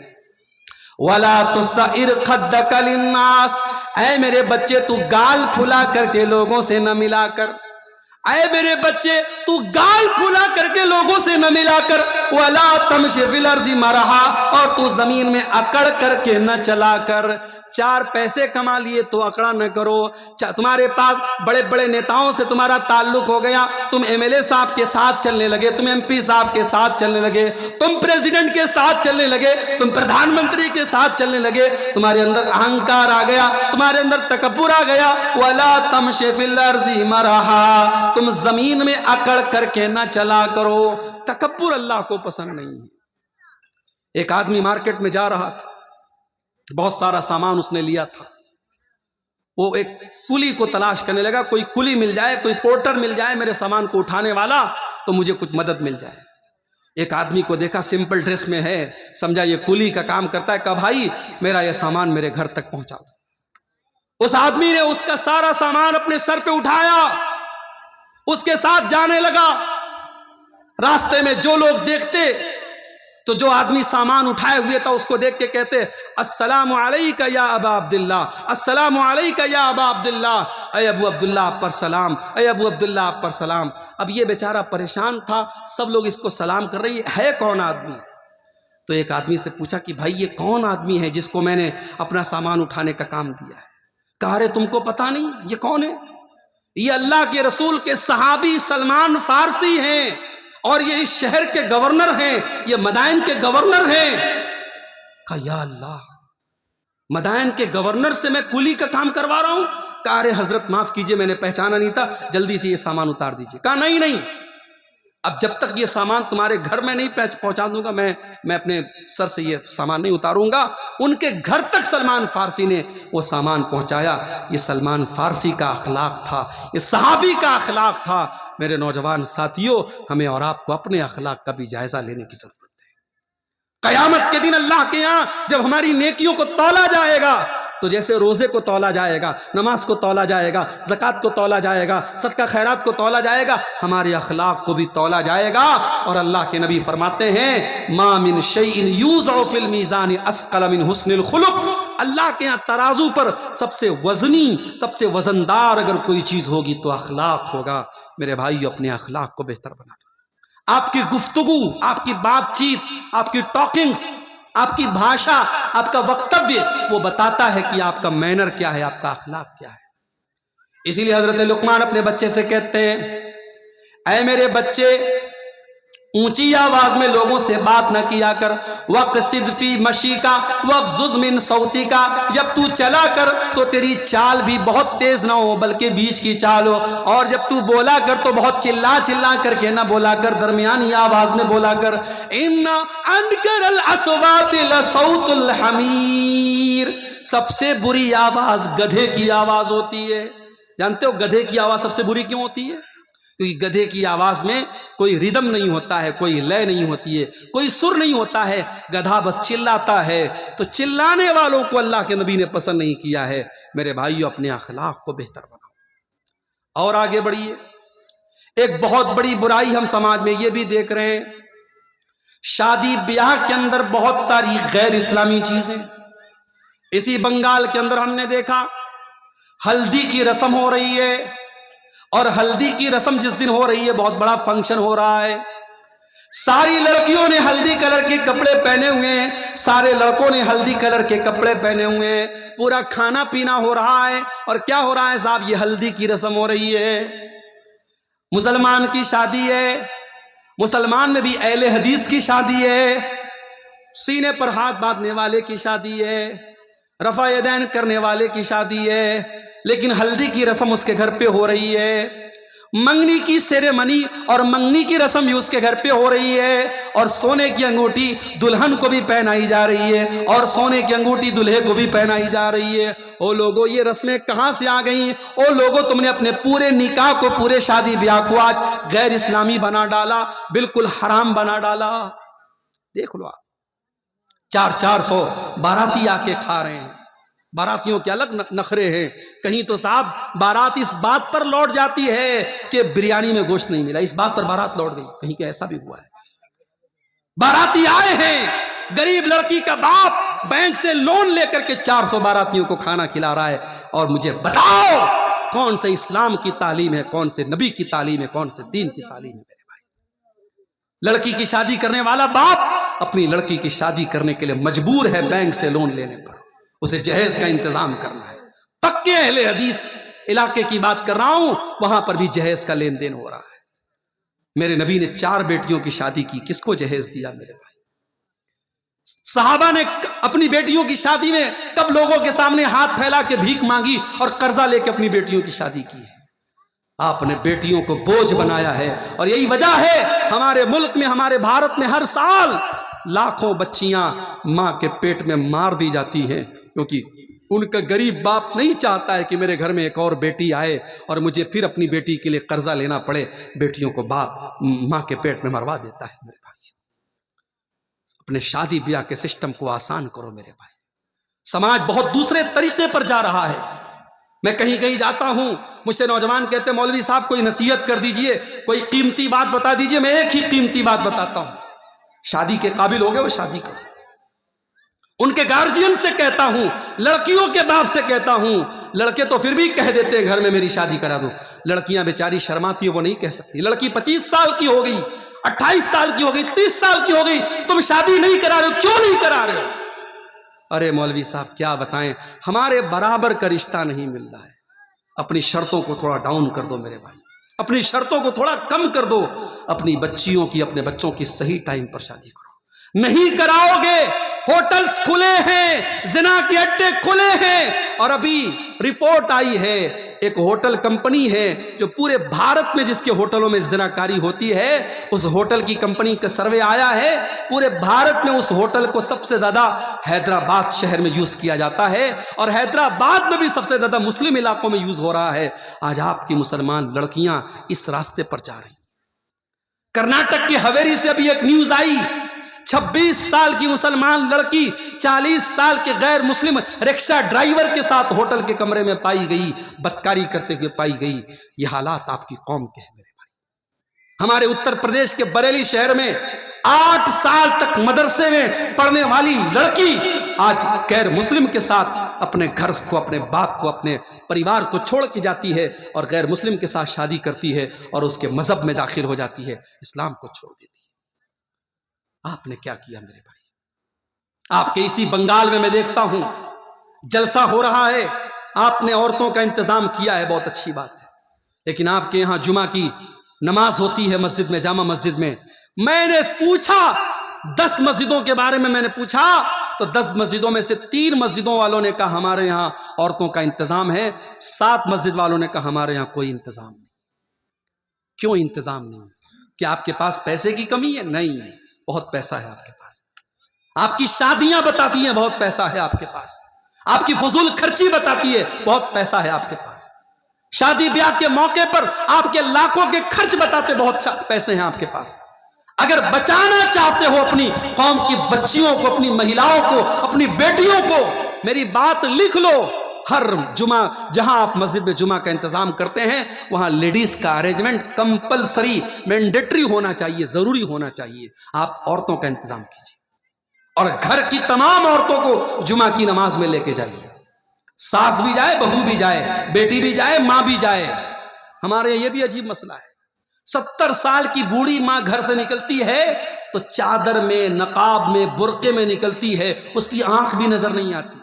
وَلَا تُسَعِّرْ خَدَّكَ لِلنَّاسِ، اے میرے بچے تو گال پھلا کر کے لوگوں سے نہ ملا کر، اے میرے بچے تو گال پھلا کر کے لوگوں سے نہ ملا کر، وَلَا تَمْشِ فِي الْأَرْضِ مَرَحًا، اور تو زمین میں اکڑ کر کے نہ چلا کر۔ 4 پیسے کما لیے تو اکڑا نہ کرو، تمہارے پاس بڑے بڑے نیتاؤں سے تمہارا تعلق ہو گیا، تم ایم ایل اے صاحب کے ساتھ چلنے لگے، تم ایم پی صاحب کے ساتھ چلنے لگے، تم پریزیڈنٹ کے ساتھ چلنے لگے، تم پردھان منتری کے ساتھ چلنے لگے، تمہارے اندر اہنکار آ گیا، تمہارے اندر تکبر آ گیا۔ وَلَا تَمْشِ فِي الْأَرْضِ مَرَحًا، تم زمین میں اکڑ کر کے نہ چلا کرو۔ تکبر اللہ کو پسند نہیں ہے۔ ایک آدمی مارکیٹ میں جا رہا تھا، بہت سارا سامان اس نے لیا تھا، وہ ایک کلی کو تلاش کرنے لگا، کوئی کلی مل جائے، کوئی پورٹر مل جائے میرے سامان کو اٹھانے والا تو مجھے کچھ مدد مل جائے۔ ایک آدمی کو دیکھا سمپل ڈریس میں ہے، سمجھا یہ کلی کا کام کرتا ہے، کہا بھائی میرا یہ سامان میرے گھر تک پہنچا دو۔ اس آدمی نے اس کا سارا سامان اپنے سر پہ اٹھایا، اس کے ساتھ جانے لگا۔ راستے میں جو لوگ دیکھتے تو جو آدمی سامان اٹھائے ہوئے تھا اس کو دیکھ کے کہتے السلام علیکہ یا ابا عبداللہ، السلام علیکہ یا ابا عبداللہ، اے ابو عبداللہ آپ پر سلام، اے ابو عبداللہ آپ پر سلام۔ اب یہ بیچارہ پریشان تھا، سب لوگ اس کو سلام کر رہی ہے کون آدمی؟ تو ایک آدمی سے پوچھا کہ بھائی یہ کون آدمی ہے جس کو میں نے اپنا سامان اٹھانے کا کام دیا ہے؟ کہا رے تم کو پتہ نہیں یہ کون ہے؟ یہ اللہ کے رسول کے صحابی سلمان فارسی ہیں، اور یہ اس شہر کے گورنر ہیں، یہ مدائن کے گورنر ہیں۔ کہا یا اللہ، مدائن کے گورنر سے میں کولی کا کام کروا رہا ہوں؟ کہا ارے حضرت معاف کیجئے میں نے پہچانا نہیں تھا، جلدی سے یہ سامان اتار دیجئے۔ کہا نہیں، اب جب تک یہ سامان تمہارے گھر میں نہیں پہنچا دوں گا میں اپنے سر سے یہ سامان نہیں اتاروں گا۔ ان کے گھر تک سلمان فارسی نے وہ سامان پہنچایا۔ یہ سلمان فارسی کا اخلاق تھا، یہ صحابی کا اخلاق تھا۔ میرے نوجوان ساتھیوں، ہمیں اور آپ کو اپنے اخلاق کا بھی جائزہ لینے کی ضرورت ہے۔ قیامت کے دن اللہ کے ہاں جب ہماری نیکیوں کو تولا جائے گا تو جیسے روزے کو تولا جائے گا، نماز کو تولا جائے گا، زکوٰۃ کو تولا جائے گا، صدقہ خیرات کو تولا جائے گا، ہمارے اخلاق کو بھی تولا جائے گا۔ اور اللہ کے نبی فرماتے ہیں ما من شیء یوضع فی المیزان اثقل من حسن الخلق، اللہ کے ہاں ترازو پر سب سے وزنی، سب سے وزندار اگر کوئی چیز ہوگی تو اخلاق ہوگا۔ میرے بھائیو، اپنے اخلاق کو بہتر بنا دو۔ آپ کی گفتگو، آپ کی بات چیت، آپ کی ٹاکنگز، آپ کی بھاشا، آپ کا وکتویہ وہ بتاتا ہے کہ آپ کا مینر کیا ہے، آپ کا اخلاق کیا ہے۔ اسی لیے حضرت لقمان اپنے بچے سے کہتے ہیں اے میرے بچے، اونچی آواز میں لوگوں سے بات نہ کیا کر، وَقْصِدْ فِي مَشِيكَ وَاغْضُضْ مِنْ صَوْتِكَ، جب تو چلا کر تو تیری چال بھی بہت تیز نہ ہو بلکہ بیچ کی چال ہو، اور جب تو بولا کر تو بہت چلا کر کے نہ بولا کر، درمیانی آواز میں بولا کر۔ إِنَّ أَنْكَرَ الْأَصْوَاتِ لَصَوْتُ الْحَمِيرِ، سب سے بری آواز گدھے کی آواز ہوتی ہے۔ جانتے ہو گدھے کی آواز سب سے بری کیوں ہوتی ہے؟ کیونکہ گدھے کی آواز میں کوئی ردم نہیں ہوتا ہے، کوئی لے نہیں ہوتی ہے، کوئی سر نہیں ہوتا ہے، گدھا بس چلاتا ہے۔ تو چلانے والوں کو اللہ کے نبی نے پسند نہیں کیا ہے۔ میرے بھائیو، اپنے اخلاق کو بہتر بناؤ اور آگے بڑھیے۔ ایک بہت بڑی برائی ہم سماج میں یہ بھی دیکھ رہے ہیں، شادی بیاہ کے اندر بہت ساری غیر اسلامی چیزیں۔ اسی بنگال کے اندر ہم نے دیکھا ہلدی کی رسم ہو رہی ہے، اور ہلدی کی رسم جس دن ہو رہی ہے بہت بڑا فنکشن ہو رہا ہے، ساری لڑکیوں نے ہلدی کلر کے کپڑے پہنے ہوئے ہیں، سارے لڑکوں نے ہلدی کلر کے کپڑے پہنے ہوئے ہیں، پورا کھانا پینا ہو رہا ہے۔ اور کیا ہو رہا ہے صاحب؟ یہ ہلدی کی رسم ہو رہی ہے۔ مسلمان کی شادی ہے، مسلمان میں بھی اہل حدیث کی شادی ہے، سینے پر ہاتھ باندھنے والے کی شادی ہے، رفع یدین کرنے والے کی شادی ہے، لیکن ہلدی کی رسم اس کے گھر پہ ہو رہی ہے۔ منگنی کی سیریمنی اور منگنی کی رسم بھی اس کے گھر پہ ہو رہی ہے، اور سونے کی انگوٹھی دلہن کو بھی پہنائی جا رہی ہے، اور سونے کی انگوٹھی دلہے کو بھی پہنائی جا رہی ہے۔ او لوگو، یہ رسمیں کہاں سے آ گئیں؟ او لوگو، تم نے اپنے پورے نکاح کو، پورے شادی بیاہ کو آج غیر اسلامی بنا ڈالا، بالکل حرام بنا ڈالا۔ دیکھ لو آپ، 400 باراتی آ کے کھا رہے ہیں۔ باراتیوں کے الگ نخرے ہیں۔ کہیں تو صاحب بارات اس بات پر لوٹ جاتی ہے کہ بریانی میں گوشت نہیں ملا، اس بات پر بارات لوٹ گئی، کہیں کہ ایسا بھی ہوا ہے۔ باراتی آئے ہیں، غریب لڑکی کا باپ بینک سے لون لے کر کے 400 باراتیوں کو کھانا کھلا رہا ہے۔ اور مجھے بتاؤ کون سے اسلام کی تعلیم ہے، کون سے نبی کی تعلیم ہے، کون سے دین کی تعلیم ہے؟ میرے بھائی، لڑکی کی شادی کرنے والا باپ اپنی لڑکی کی شادی کرنے کے لیے مجبور ہے بینک سے لون لینے پر، اسے جہیز کا انتظام کرنا ہے۔ پکے اہل حدیث علاقے کی بات کر رہا ہوں، وہاں پر بھی جہیز کا لین دین ہو رہا ہے۔ میرے نبی نے 4 بیٹیوں کی شادی کی، کس کو جہیز دیا میرے بھائی؟ صحابہ نے اپنی بیٹیوں کی شادی میں کب لوگوں کے سامنے ہاتھ پھیلا کے بھیک مانگی اور قرضہ لے کے اپنی بیٹیوں کی شادی کی ہے؟ آپ نے بیٹیوں کو بوجھ بنایا ہے، اور یہی وجہ ہے ہمارے ملک میں، ہمارے بھارت میں ہر سال لاکھوں بچیاں ماں کے پیٹ میں مار دی جاتی ہیں، کیونکہ ان کا غریب باپ نہیں چاہتا ہے کہ میرے گھر میں ایک اور بیٹی آئے اور مجھے پھر اپنی بیٹی کے لیے قرضہ لینا پڑے۔ بیٹیوں کو باپ ماں کے پیٹ میں مروا دیتا ہے۔ میرے بھائی، اپنے شادی بیاہ کے سسٹم کو آسان کرو میرے بھائی۔ سماج بہت دوسرے طریقے پر جا رہا ہے۔ میں کہیں جاتا ہوں، مجھ سے نوجوان کہتے ہیں مولوی صاحب کوئی نصیحت کر دیجئے، کوئی قیمتی بات بتا دیجئے۔ میں ایک ہی قیمتی بات بتاتا ہوں، شادی کے قابل ہو گئے وہ شادی کرو. ان کے گارجین سے کہتا ہوں, لڑکیوں کے باپ سے کہتا ہوں, لڑکے تو پھر بھی کہہ دیتے ہیں گھر میں میری شادی کرا دو, لڑکیاں بیچاری شرماتی ہیں, وہ نہیں کہہ سکتی. لڑکی 25 سال کی ہو گئی, 28 سال کی ہو گئی, 30 سال کی ہو گئی, تم شادی نہیں کرا رہے ہو, کیوں نہیں کرا رہے ہو؟ ارے مولوی صاحب کیا بتائیں, ہمارے برابر کا رشتہ نہیں مل رہا ہے. اپنی شرطوں کو تھوڑا ڈاؤن کر دو میرے بھائی, اپنی شرطوں کو تھوڑا کم کر دو, اپنی بچیوں کی, اپنے بچوں کی صحیح ٹائم پر شادی کرو. نہیں کراؤ گے, ہوٹلز کھلے ہیں, زنا کے اڈے کھلے ہیں, اور ابھی رپورٹ آئی ہے, ایک ہوٹل کمپنی ہے جو پورے بھارت میں جس کے ہوٹلوں میں زنا کاری ہوتی ہے, اس ہوٹل کی کمپنی کا سروے آیا ہے, پورے بھارت میں اس ہوٹل کو سب سے زیادہ حیدرآباد شہر میں یوز کیا جاتا ہے, اور حیدرآباد میں بھی سب سے زیادہ مسلم علاقوں میں یوز ہو رہا ہے. آج آپ کی مسلمان لڑکیاں اس راستے پر جا رہی. کرناٹک کی حویری سے ابھی ایک نیوز آئی, 26 سال کی مسلمان لڑکی 40 سال کے غیر مسلم رکشہ ڈرائیور کے ساتھ ہوٹل کے کمرے میں پائی گئی, بدکاری کرتے ہوئے پائی گئی. یہ حالات آپ کی قوم کے ہیں میرے بھائی. ہمارے اتر پردیش کے بریلی شہر میں 8 سال تک مدرسے میں پڑھنے والی لڑکی آج غیر مسلم کے ساتھ اپنے گھر کو, اپنے باپ کو, اپنے پریوار کو چھوڑ کے جاتی ہے, اور غیر مسلم کے ساتھ شادی کرتی ہے, اور اس کے مذہب میں داخل ہو جاتی ہے, اسلام کو چھوڑ دیتی ہے. آپ نے کیا کیا میرے بھائی؟ آپ کے اسی بنگال میں دیکھتا ہوں جلسہ ہو رہا ہے, آپ نے عورتوں کا انتظام کیا ہے, بہت اچھی بات ہے, لیکن آپ کے یہاں جمعہ کی نماز ہوتی ہے مسجد میں, جامع مسجد میں. میں نے پوچھا 10 مسجدوں کے بارے میں, میں نے پوچھا تو 10 مسجدوں میں سے 3 مسجدوں والوں نے کہا ہمارے یہاں عورتوں کا انتظام ہے, 7 مسجد والوں نے کہا ہمارے یہاں کوئی انتظام نہیں. کیوں انتظام نہیں؟ کیا آپ کے پاس پیسے کی کمی ہے؟ نہیں, بہت پیسہ ہے آپ کے پاس. آپ کی شادیاں بتاتی ہیں بہت پیسہ ہے آپ کے پاس. آپ کی فضول خرچی بتاتی ہے بہت پیسہ ہے آپ کے پاس. شادی بیاہ کے موقع پر آپ کے لاکھوں کے خرچ بتاتے بہت پیسے ہیں آپ کے پاس. اگر بچانا چاہتے ہو اپنی قوم کی بچیوں کو, اپنی مہیلاؤں کو, اپنی بیٹیوں کو, میری بات لکھ لو. ہر جمعہ جہاں آپ مسجد میں جمعہ کا انتظام کرتے ہیں وہاں لیڈیز کا ارینجمنٹ کمپلسری, مینڈیٹری ہونا چاہیے, ضروری ہونا چاہیے. آپ عورتوں کا انتظام کیجیے, اور گھر کی تمام عورتوں کو جمعہ کی نماز میں لے کے جائیے. ساس بھی جائے, بہو بھی جائے, بیٹی بھی جائے, ماں بھی جائے. ہمارے یہ بھی عجیب مسئلہ ہے, 70 سال کی بوڑھی ماں گھر سے نکلتی ہے تو چادر میں, نقاب میں, برقعے میں نکلتی ہے, اس کی آنکھ بھی نظر نہیں آتی.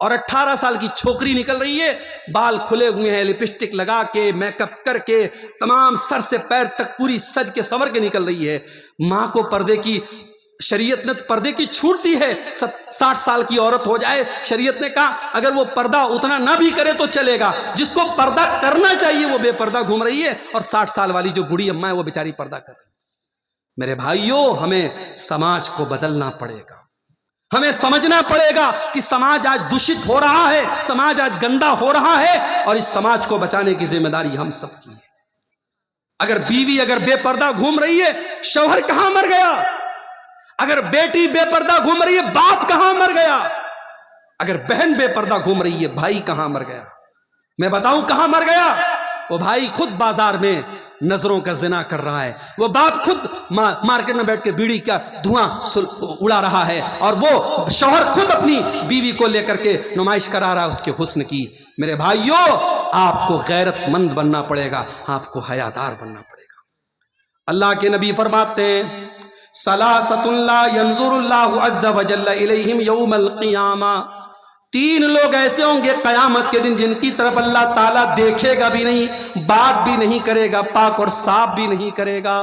اور 18 سال کی چھوکری نکل رہی ہے, بال کھلے ہوئے ہیں, لپسٹک لگا کے, میک اپ کر کے, تمام سر سے پیر تک پوری سج کے سنور کے نکل رہی ہے. ماں کو پردے کی, شریعت نے پردے کی چھوٹ دی ہے. 60 سال کی عورت ہو جائے, شریعت نے کہا اگر وہ پردہ اتنا نہ بھی کرے تو چلے گا. جس کو پردہ کرنا چاہیے وہ بے پردہ گھوم رہی ہے, اور 60 سال والی جو بوڑھی اماں ہے وہ بیچاری پردہ کر رہی ہے. میرے بھائیوں, ہمیں سماج کو بدلنا پڑے گا. ہمیں سمجھنا پڑے گا کہ سماج آج دشت ہو رہا ہے, سماج آج گندا ہو رہا ہے, اور اس سماج کو بچانے کی ذمہ داری ہم سب کی ہے. اگر بیوی اگر بے پردہ گھوم رہی ہے, شوہر کہاں مر گیا؟ اگر بیٹی بے پردہ گھوم رہی ہے, باپ کہاں مر گیا؟ اگر بہن بے پردہ گھوم رہی ہے, بھائی کہاں مر گیا؟ میں بتاؤں کہاں مر گیا؟ وہ بھائی خود بازار میں نظروں کا زنا کر رہا ہے, وہ باپ خود مارکیٹ میں بیٹھ کے بیڑی کا دھواں اڑا رہا ہے, اور وہ شوہر خود اپنی بیوی کو لے کر کے نمائش کرا رہا ہے اس کے حسن کی. میرے بھائیوں, آپ کو غیرت مند بننا پڑے گا, آپ کو حیادار بننا پڑے گا. اللہ کے نبی فرماتے ہیں ثلاثۃ لا ينظر اللہ عز وجل الیہم یوم القیامہ, 3 لوگ ایسے ہوں گے قیامت کے دن جن کی طرف اللہ تعالیٰ دیکھے گا بھی نہیں, بات بھی نہیں کرے گا, پاک اور صاف بھی نہیں کرے گا.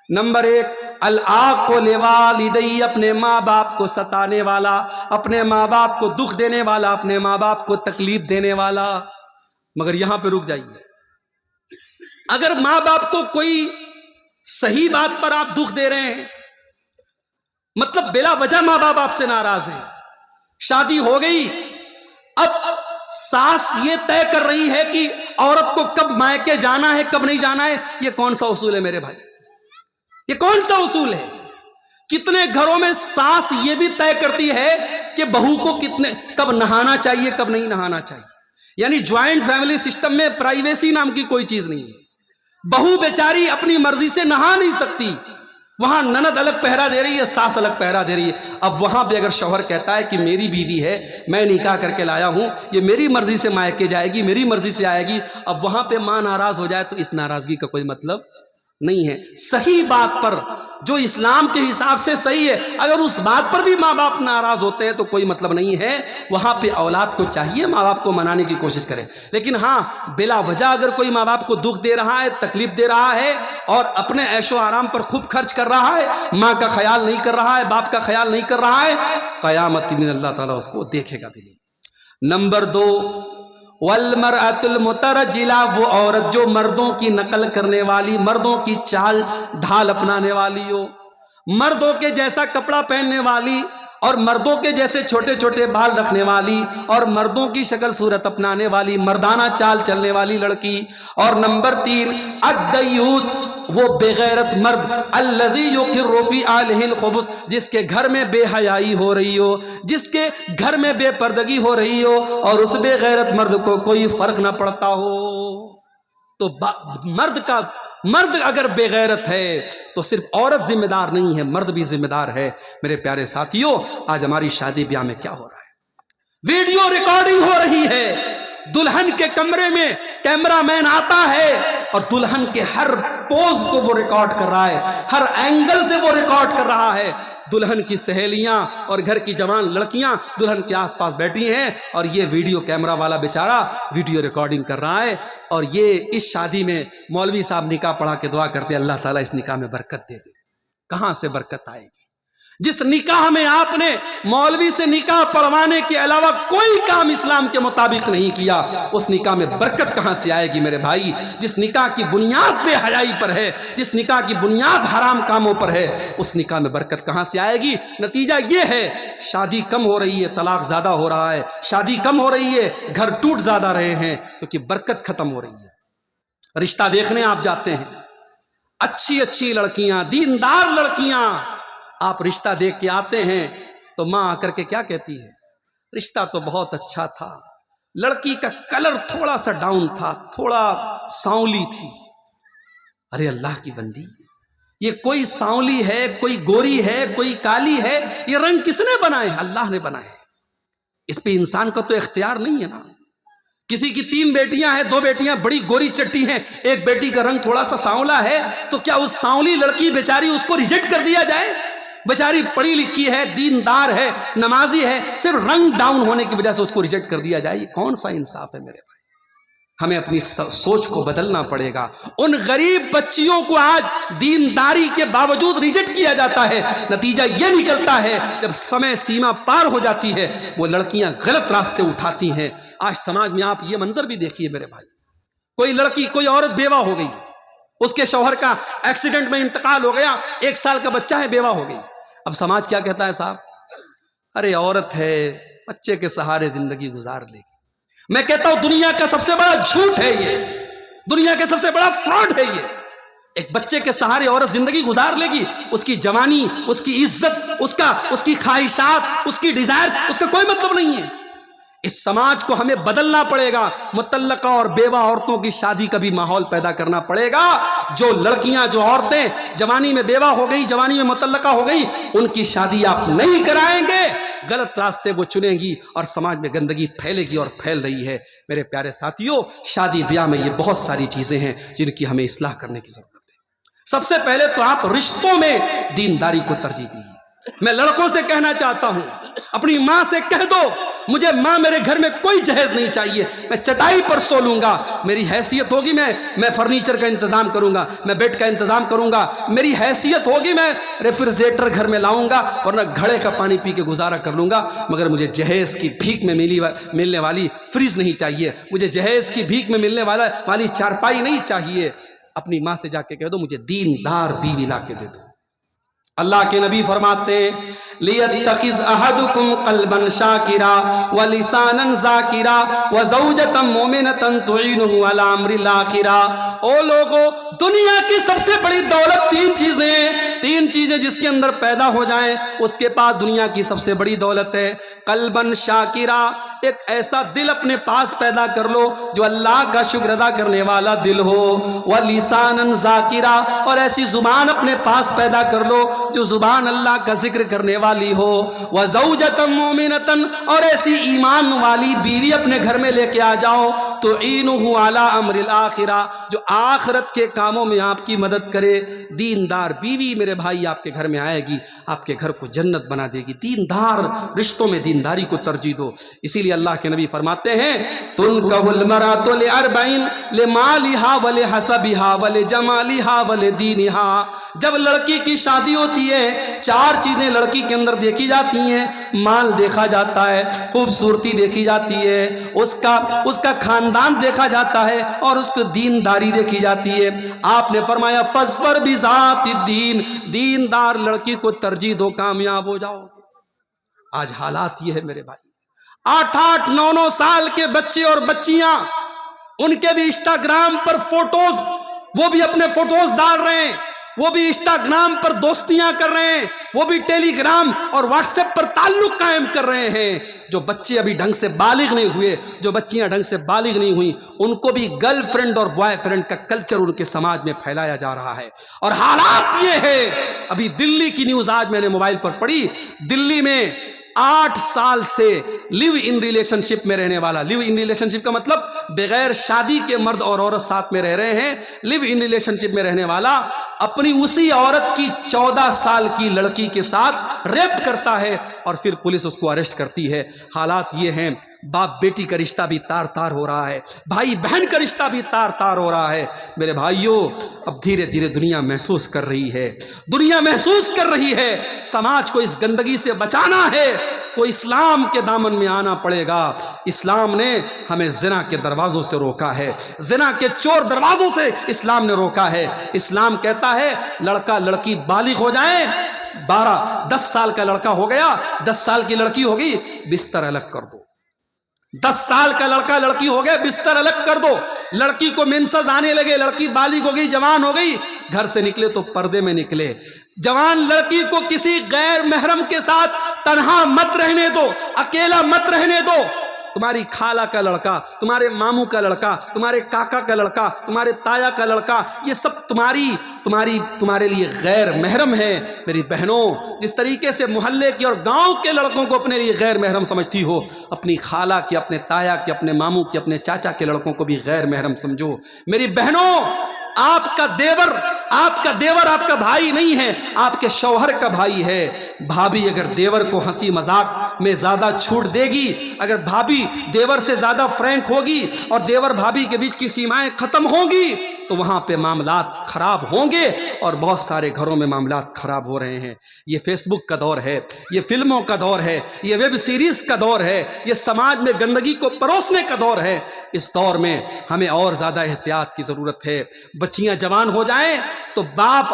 نمبر 1, العاق لوالدی, اپنے ماں باپ کو ستانے والا, اپنے ماں باپ کو دکھ دینے والا, اپنے ماں باپ کو تکلیف دینے والا. مگر یہاں پہ رک جائیے, اگر ماں باپ کو کوئی صحیح بات پر آپ دکھ دے رہے ہیں, مطلب بلا وجہ ماں باپ آپ سے ناراض ہیں, شادی ہو گئی, اب ساس یہ طے کر رہی ہے کہ عورت کو کب مائکے جانا ہے کب نہیں جانا ہے, یہ کون سا اصول ہے میرے بھائی؟ یہ کون سا اصول ہے؟ کتنے گھروں میں ساس یہ بھی طے کرتی ہے کہ بہو کو کب نہانا چاہیے کب نہیں نہانا چاہیے. یعنی جوائنٹ فیملی سسٹم میں پرائیویسی نام کی کوئی چیز نہیں ہے. بہو بیچاری اپنی مرضی سے نہا نہیں سکتی, وہاں نند الگ پہرا دے رہی ہے، ساس الگ پہرا دے رہی ہے۔ اب وہاں پہ اگر شوہر کہتا ہے کہ میری بیوی ہے، میں نکاح کر کے لایا ہوں، یہ میری مرضی سے مائکے جائے گی، میری مرضی سے آئے گی، اب وہاں پہ ماں ناراض ہو جائے تو اس ناراضگی کا کوئی مطلب نہیں ہے۔ صحیح بات پر جو اسلام کے حساب سے صحیح ہے، اگر اس بات پر بھی ماں باپ ناراض ہوتے ہیں تو کوئی مطلب نہیں ہے۔ وہاں پہ اولاد کو چاہیے ماں باپ کو منانے کی کوشش کرے، لیکن ہاں بلا وجہ اگر کوئی ماں باپ کو دکھ دے رہا ہے، تکلیف دے رہا ہے اور اپنے عیش و آرام پر خوب خرچ کر رہا ہے، ماں کا خیال نہیں کر رہا ہے، باپ کا خیال نہیں کر رہا ہے، قیامت کے دن اللہ تعالیٰ اس کو دیکھے گا بھی نہیں۔ نمبر 2، والمرأة المترجلہ، وہ عورت جو مردوں کی نقل کرنے والی، مردوں کی چال ڈھال اپنانے والی ہو، مردوں کے جیسا کپڑا پہننے والی اور مردوں کے جیسے چھوٹے چھوٹے بال رکھنے والی اور مردوں کی شکل صورت اپنانے والی، مردانہ چال چلنے والی لڑکی۔ اور نمبر 3، الدیوس، وہ بے غیرت مرد، الذی یقر فی اہلہ الخبث، جس کے گھر میں بے حیائی ہو رہی ہو، جس کے گھر میں بے پردگی ہو رہی ہو اور اس بے غیرت مرد کو کوئی فرق نہ پڑتا ہو۔ تو مرد اگر بے غیرت ہے تو صرف عورت ذمہ دار نہیں ہے، مرد بھی ذمہ دار ہے۔ میرے پیارے ساتھیوں، آج ہماری شادی بیاہ میں کیا ہو رہا ہے؟ ویڈیو ریکارڈنگ ہو رہی ہے، دلہن کے کمرے میں کیمرہ مین آتا ہے اور دلہن کے ہر پوز کو وہ ریکارڈ کر رہا ہے، ہر اینگل سے وہ ریکارڈ کر رہا ہے۔ دلہن کی سہیلیاں اور گھر کی جوان لڑکیاں دلہن کے آس پاس بیٹھی ہیں اور یہ ویڈیو کیمرہ والا بیچارہ ویڈیو ریکارڈنگ کر رہا ہے۔ اور یہ اس شادی میں مولوی صاحب نکاح پڑھا کے دعا کرتے اللہ تعالیٰ اس نکاح میں برکت دے دے۔ کہاں سے برکت آئے گی؟ جس نکاح میں آپ نے مولوی سے نکاح پڑھوانے کے علاوہ کوئی کام اسلام کے مطابق نہیں کیا، اس نکاح میں برکت کہاں سے آئے گی میرے بھائی؟ جس نکاح کی بنیاد بے حیائی پر ہے، جس نکاح کی بنیاد حرام کاموں پر ہے، اس نکاح میں برکت کہاں سے آئے گی؟ نتیجہ یہ ہے شادی کم ہو رہی ہے، طلاق زیادہ ہو رہا ہے، شادی کم ہو رہی ہے، گھر ٹوٹ زیادہ رہے ہیں، کیونکہ برکت ختم ہو رہی ہے۔ رشتہ دیکھنے آپ جاتے ہیں، اچھی اچھی لڑکیاں، دیندار لڑکیاں، آپ رشتہ دیکھ کے آتے ہیں تو ماں آ کر کے کیا کہتی ہے؟ رشتہ تو بہت اچھا تھا، لڑکی کا کلر تھوڑا سا ڈاؤن تھا، تھوڑا سانولی تھی۔ ارے اللہ کی بندی، یہ کوئی سانولی ہے، کوئی گوری ہے، کوئی کالی ہے، یہ رنگ کس نے بنائے؟ اللہ نے بنائے۔ اس پہ انسان کا تو اختیار نہیں ہے نا۔ کسی کی 3 بیٹیاں ہیں، 2 بیٹیاں بڑی گوری چٹی ہیں، ایک بیٹی کا رنگ تھوڑا سا سانولا ہے، تو کیا اس سانولی لڑکی بیچاری اس کو ریجیکٹ کر دیا جائے؟ بیچاری پڑھی لکھی ہے، دیندار ہے، نمازی ہے، صرف رنگ ڈاؤن ہونے کی وجہ سے اس کو ریجیکٹ کر دیا جائے؟ یہ کون سا انصاف ہے میرے بھائی؟ ہمیں اپنی سوچ کو بدلنا پڑے گا۔ ان غریب بچیوں کو آج دینداری کے باوجود ریجیکٹ کیا جاتا ہے، نتیجہ یہ نکلتا ہے جب سمے سیما پار ہو جاتی ہے وہ لڑکیاں غلط راستے اٹھاتی ہیں۔ آج سماج میں آپ یہ منظر بھی دیکھیے میرے بھائی، کوئی لڑکی، کوئی عورت بیوہ ہو گئی، اس کے شوہر کا ایکسیڈنٹ میں انتقال ہو گیا، 1 سال کا بچہ ہے، بیوہ ہو گئی۔ اب سماج کیا کہتا ہے؟ صاحب ارے عورت ہے، بچے کے سہارے زندگی گزار لے گی۔ میں کہتا ہوں دنیا کا سب سے بڑا جھوٹ ہے یہ، دنیا کا سب سے بڑا فراڈ ہے یہ۔ ایک بچے کے سہارے عورت زندگی گزار لے گی؟ اس کی جوانی، اس کی عزت، اس کی خواہشات، اس کی ڈیزائرز، اس کا کوئی مطلب نہیں ہے۔ اس سماج کو ہمیں بدلنا پڑے گا، مطلقہ اور بیوہ عورتوں کی شادی کا بھی ماحول پیدا کرنا پڑے گا۔ جو لڑکیاں، جو عورتیں جوانی میں بیوہ ہو گئی، جوانی میں مطلقہ ہو گئی، ان کی شادی آپ نہیں کرائیں گے، غلط راستے وہ چنیں گی اور سماج میں گندگی پھیلے گی اور پھیل رہی ہے۔ میرے پیارے ساتھیوں، شادی بیاہ میں یہ بہت ساری چیزیں ہیں جن کی ہمیں اصلاح کرنے کی ضرورت ہے۔ سب سے پہلے تو آپ رشتوں میں دینداری کو ترجیح دیجیے۔ میں لڑکوں سے کہنا چاہتا ہوں، اپنی ماں سے کہہ دو مجھے ماں میرے گھر میں کوئی جہیز نہیں چاہیے، میں چٹائی پر سو لوں گا، میری حیثیت ہوگی میں فرنیچر کا انتظام کروں گا، میں بیڈ کا انتظام کروں گا، میری حیثیت ہوگی میں ریفریجریٹر گھر میں لاؤں گا ورنہ گھڑے کا پانی پی کے گزارا کر لوں گا، مگر مجھے جہیز کی بھیک میں ملنے والی فریج نہیں چاہیے، مجھے جہیز کی بھیک میں ملنے والی چارپائی نہیں چاہیے۔ اپنی ماں سے جا کے کہہ دو مجھے دیندار بیوی لا کے دے دو۔ اللہ کے نبی فرماتے ہیں لِيَتَّخِذْ أَحَدُكُمْ قَلْبًا شَاكِرًا وَلِسَانًا ذَاكِرًا وَزَوْجَةً مُؤْمِنَةً تُعِينُهُ عَلَى أَمْرِ الْآخِرَةِ۔ او لوگو، دنیا کی سب سے بڑی دولت 3 چیزیں ہیں، 3 چیزیں جس کے اندر پیدا ہو جائیں اس کے پاس دنیا کی سب سے بڑی دولت ہے۔ قلباً شاکرا، ایک ایسا دل اپنے پاس پیدا کر لو جو اللہ کا شکر ادا کرنے والا دل ہو، وَلِسَانًا ذَاکِرًا، اور ایسی زبان اپنے پاس پیدا کر لو جو زبان اللہ کا ذکر کرنے والی ہو، وَزَوْجَةً مُؤْمِنَةً، اور ایسی ایمان والی بیوی اپنے گھر میں لے کے آ جاؤ، تُعِینُهُ عَلَىٰ أَمْرِ الْآخِرَةِ، جو آخرت کے کاموں میں آپ کی مدد کرے۔ دیندار بیوی میرے بھائی آپ کے گھر میں آئے گی، آپ کے گھر کو جنت بنا دے گی۔ دیندار رشتوں میں دینداری کو ترجیح دو۔ اسی لیے اللہ کے نبی فرماتے ہیں تُنْکَحُ الْمَرْأَةُ لِأَرْبَعٍ لِمَالِهَا وَلِحَسَبِهَا وَلِجَمَالِهَا وَلِدِينِهَا، جب لڑکی کی شادی ہوتی ہے 4 چیزیں لڑکی کے اندر دیکھی جاتی ہیں، مال دیکھا جاتا ہے، خوبصورتی دیکھی جاتی ہے، اس کا خاندان دیکھا جاتا ہے، اور اس کو دینداری دیکھی جاتی ہے۔ آپ نے فرمایا فَاظْفَرْ بِذَاتِ الدِّین، دیندار لڑکی کو ترجیح دو، کامیاب ہو جاؤ۔ آج حالات یہ ہے میرے بھائی، 8-8 9-9 سال کے بچے اور بچیاں، ان کے بھی انسٹاگرام پر فوٹوز، وہ بھی اپنے فوٹوز ڈال رہے ہیں، وہ بھی انسٹاگرام پر دوستیاں کر رہے ہیں، وہ بھی ٹیلی گرام اور واٹس ایپ پر تعلق قائم کر رہے ہیں۔ جو بچے ابھی ڈھنگ سے بالغ نہیں ہوئے، جو بچیاں ڈھنگ سے بالغ نہیں ہوئیں، ان کو بھی گرل فرینڈ اور بوائے فرینڈ کا کلچر ان کے سماج میں پھیلایا جا رہا ہے۔ اور حالات یہ ہے، ابھی دلی کی نیوز آج میں نے موبائل پر پڑھی، دلی میں 8 سال سے لیو ان ریلیشن شپ میں رہنے والا، لیو ان ریلیشن شپ کا مطلب بغیر شادی کے مرد اور عورت ساتھ میں رہ رہے ہیں، لیو ان ریلیشن شپ میں رہنے والا اپنی اسی عورت کی 14 سال کی لڑکی کے ساتھ ریپ کرتا ہے، اور پھر پولیس اس کو اریسٹ کرتی ہے۔ حالات یہ ہیں، باپ بیٹی کا رشتہ بھی تار تار ہو رہا ہے، بھائی بہن کا رشتہ بھی تار تار ہو رہا ہے۔ میرے بھائیوں، اب دھیرے دھیرے دنیا محسوس کر رہی ہے، دنیا محسوس کر رہی ہے، سماج کو اس گندگی سے بچانا ہے تو اسلام کے دامن میں آنا پڑے گا۔ اسلام نے ہمیں زنا کے دروازوں سے روکا ہے، زنا کے چور دروازوں سے اسلام نے روکا ہے۔ اسلام کہتا ہے لڑکا لڑکی بالغ ہو جائیں، 10 سال کا لڑکا ہو گیا، 10 سال کی لڑکی ہوگی، بستر الگ کر دو۔ 10 سال کا لڑکا لڑکی ہو گئے، بستر الگ کر دو۔ لڑکی کو مینسز آنے لگے، لڑکی بالغ ہو گئی، جوان ہو گئی، گھر سے نکلے تو پردے میں نکلے۔ جوان لڑکی کو کسی غیر محرم کے ساتھ تنہا مت رہنے دو، اکیلا مت رہنے دو۔ تمہاری خالہ کا لڑکا، تمہارے ماموں کا لڑکا، تمہارے کاکا کا لڑکا، تمہارے تایا کا لڑکا، یہ سب تمہارے لیے غیر محرم ہے۔ میری بہنوں، جس طریقے سے محلے کے اور گاؤں کے لڑکوں کو اپنے لیے غیر محرم سمجھتی ہو، اپنی خالہ کے، اپنے تایا کے، اپنے ماموں کے، اپنے چاچا کے لڑکوں کو بھی غیر محرم سمجھو۔ میری بہنوں، آپ کا دیور آپ کا بھائی نہیں ہے، آپ کے شوہر کا بھائی ہے۔ بھابھی اگر دیور کو ہنسی مذاق میں زیادہ چھوٹ دے گی، اگر بھابھی دیور سے زیادہ فرینک ہوگی اور دیور بھابھی کے بیچ کی سیمائیں ختم ہوں گی، تو وہاں پہ معاملات خراب ہوں گے، اور بہت سارے گھروں میں معاملات خراب ہو رہے ہیں۔ یہ فیس بک کا دور ہے، یہ فلموں کا دور ہے، یہ ویب سیریز کا دور ہے، یہ سماج میں گندگی کو پروسنے کا دور ہے۔ اس دور میں ہمیں اور زیادہ احتیاط کی ضرورت ہے۔ بچیاں جوان ہو جائیں تو باپ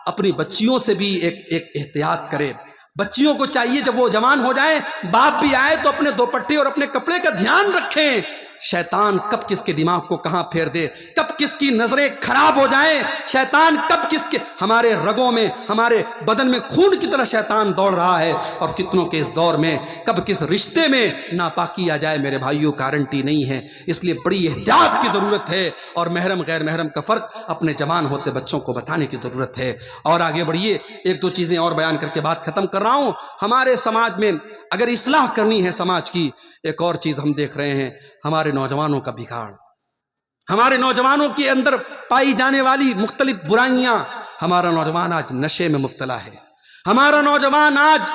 اپنی بچیوں سے بھی ایک احتیاط کرے۔ بچیوں کو چاہیے جب وہ جوان ہو جائیں، باپ بھی آئے تو اپنے دوپٹے اور اپنے کپڑے کا دھیان رکھیں۔ شیطان کب کس کے دماغ کو کہاں پھیر دے، کب کس کی نظریں خراب ہو جائیں، شیطان کب کس کے، ہمارے رگوں میں، ہمارے بدن میں خون کی طرح شیطان دوڑ رہا ہے، اور فتنوں کے اس دور میں کب کس رشتے میں ناپاکی آ جائے میرے بھائیوں، گارنٹی نہیں ہے۔ اس لیے بڑی احتیاط کی ضرورت ہے، اور محرم غیر محرم کا فرق اپنے جوان ہوتے بچوں کو بتانے کی ضرورت ہے۔ اور آگے بڑھیے، 1-2 چیزیں اور بیان کر کے بات ختم کر رہا ہوں۔ ہمارے سماج میں اگر اصلاح کرنی ہے سماج کی، ایک اور چیز ہم دیکھ رہے ہیں، ہمارے نوجوانوں کا بگاڑ، ہمارے نوجوانوں کے اندر پائی جانے والی مختلف برائیاں۔ ہمارا نوجوان آج نشے میں مبتلا ہے، ہمارا نوجوان آج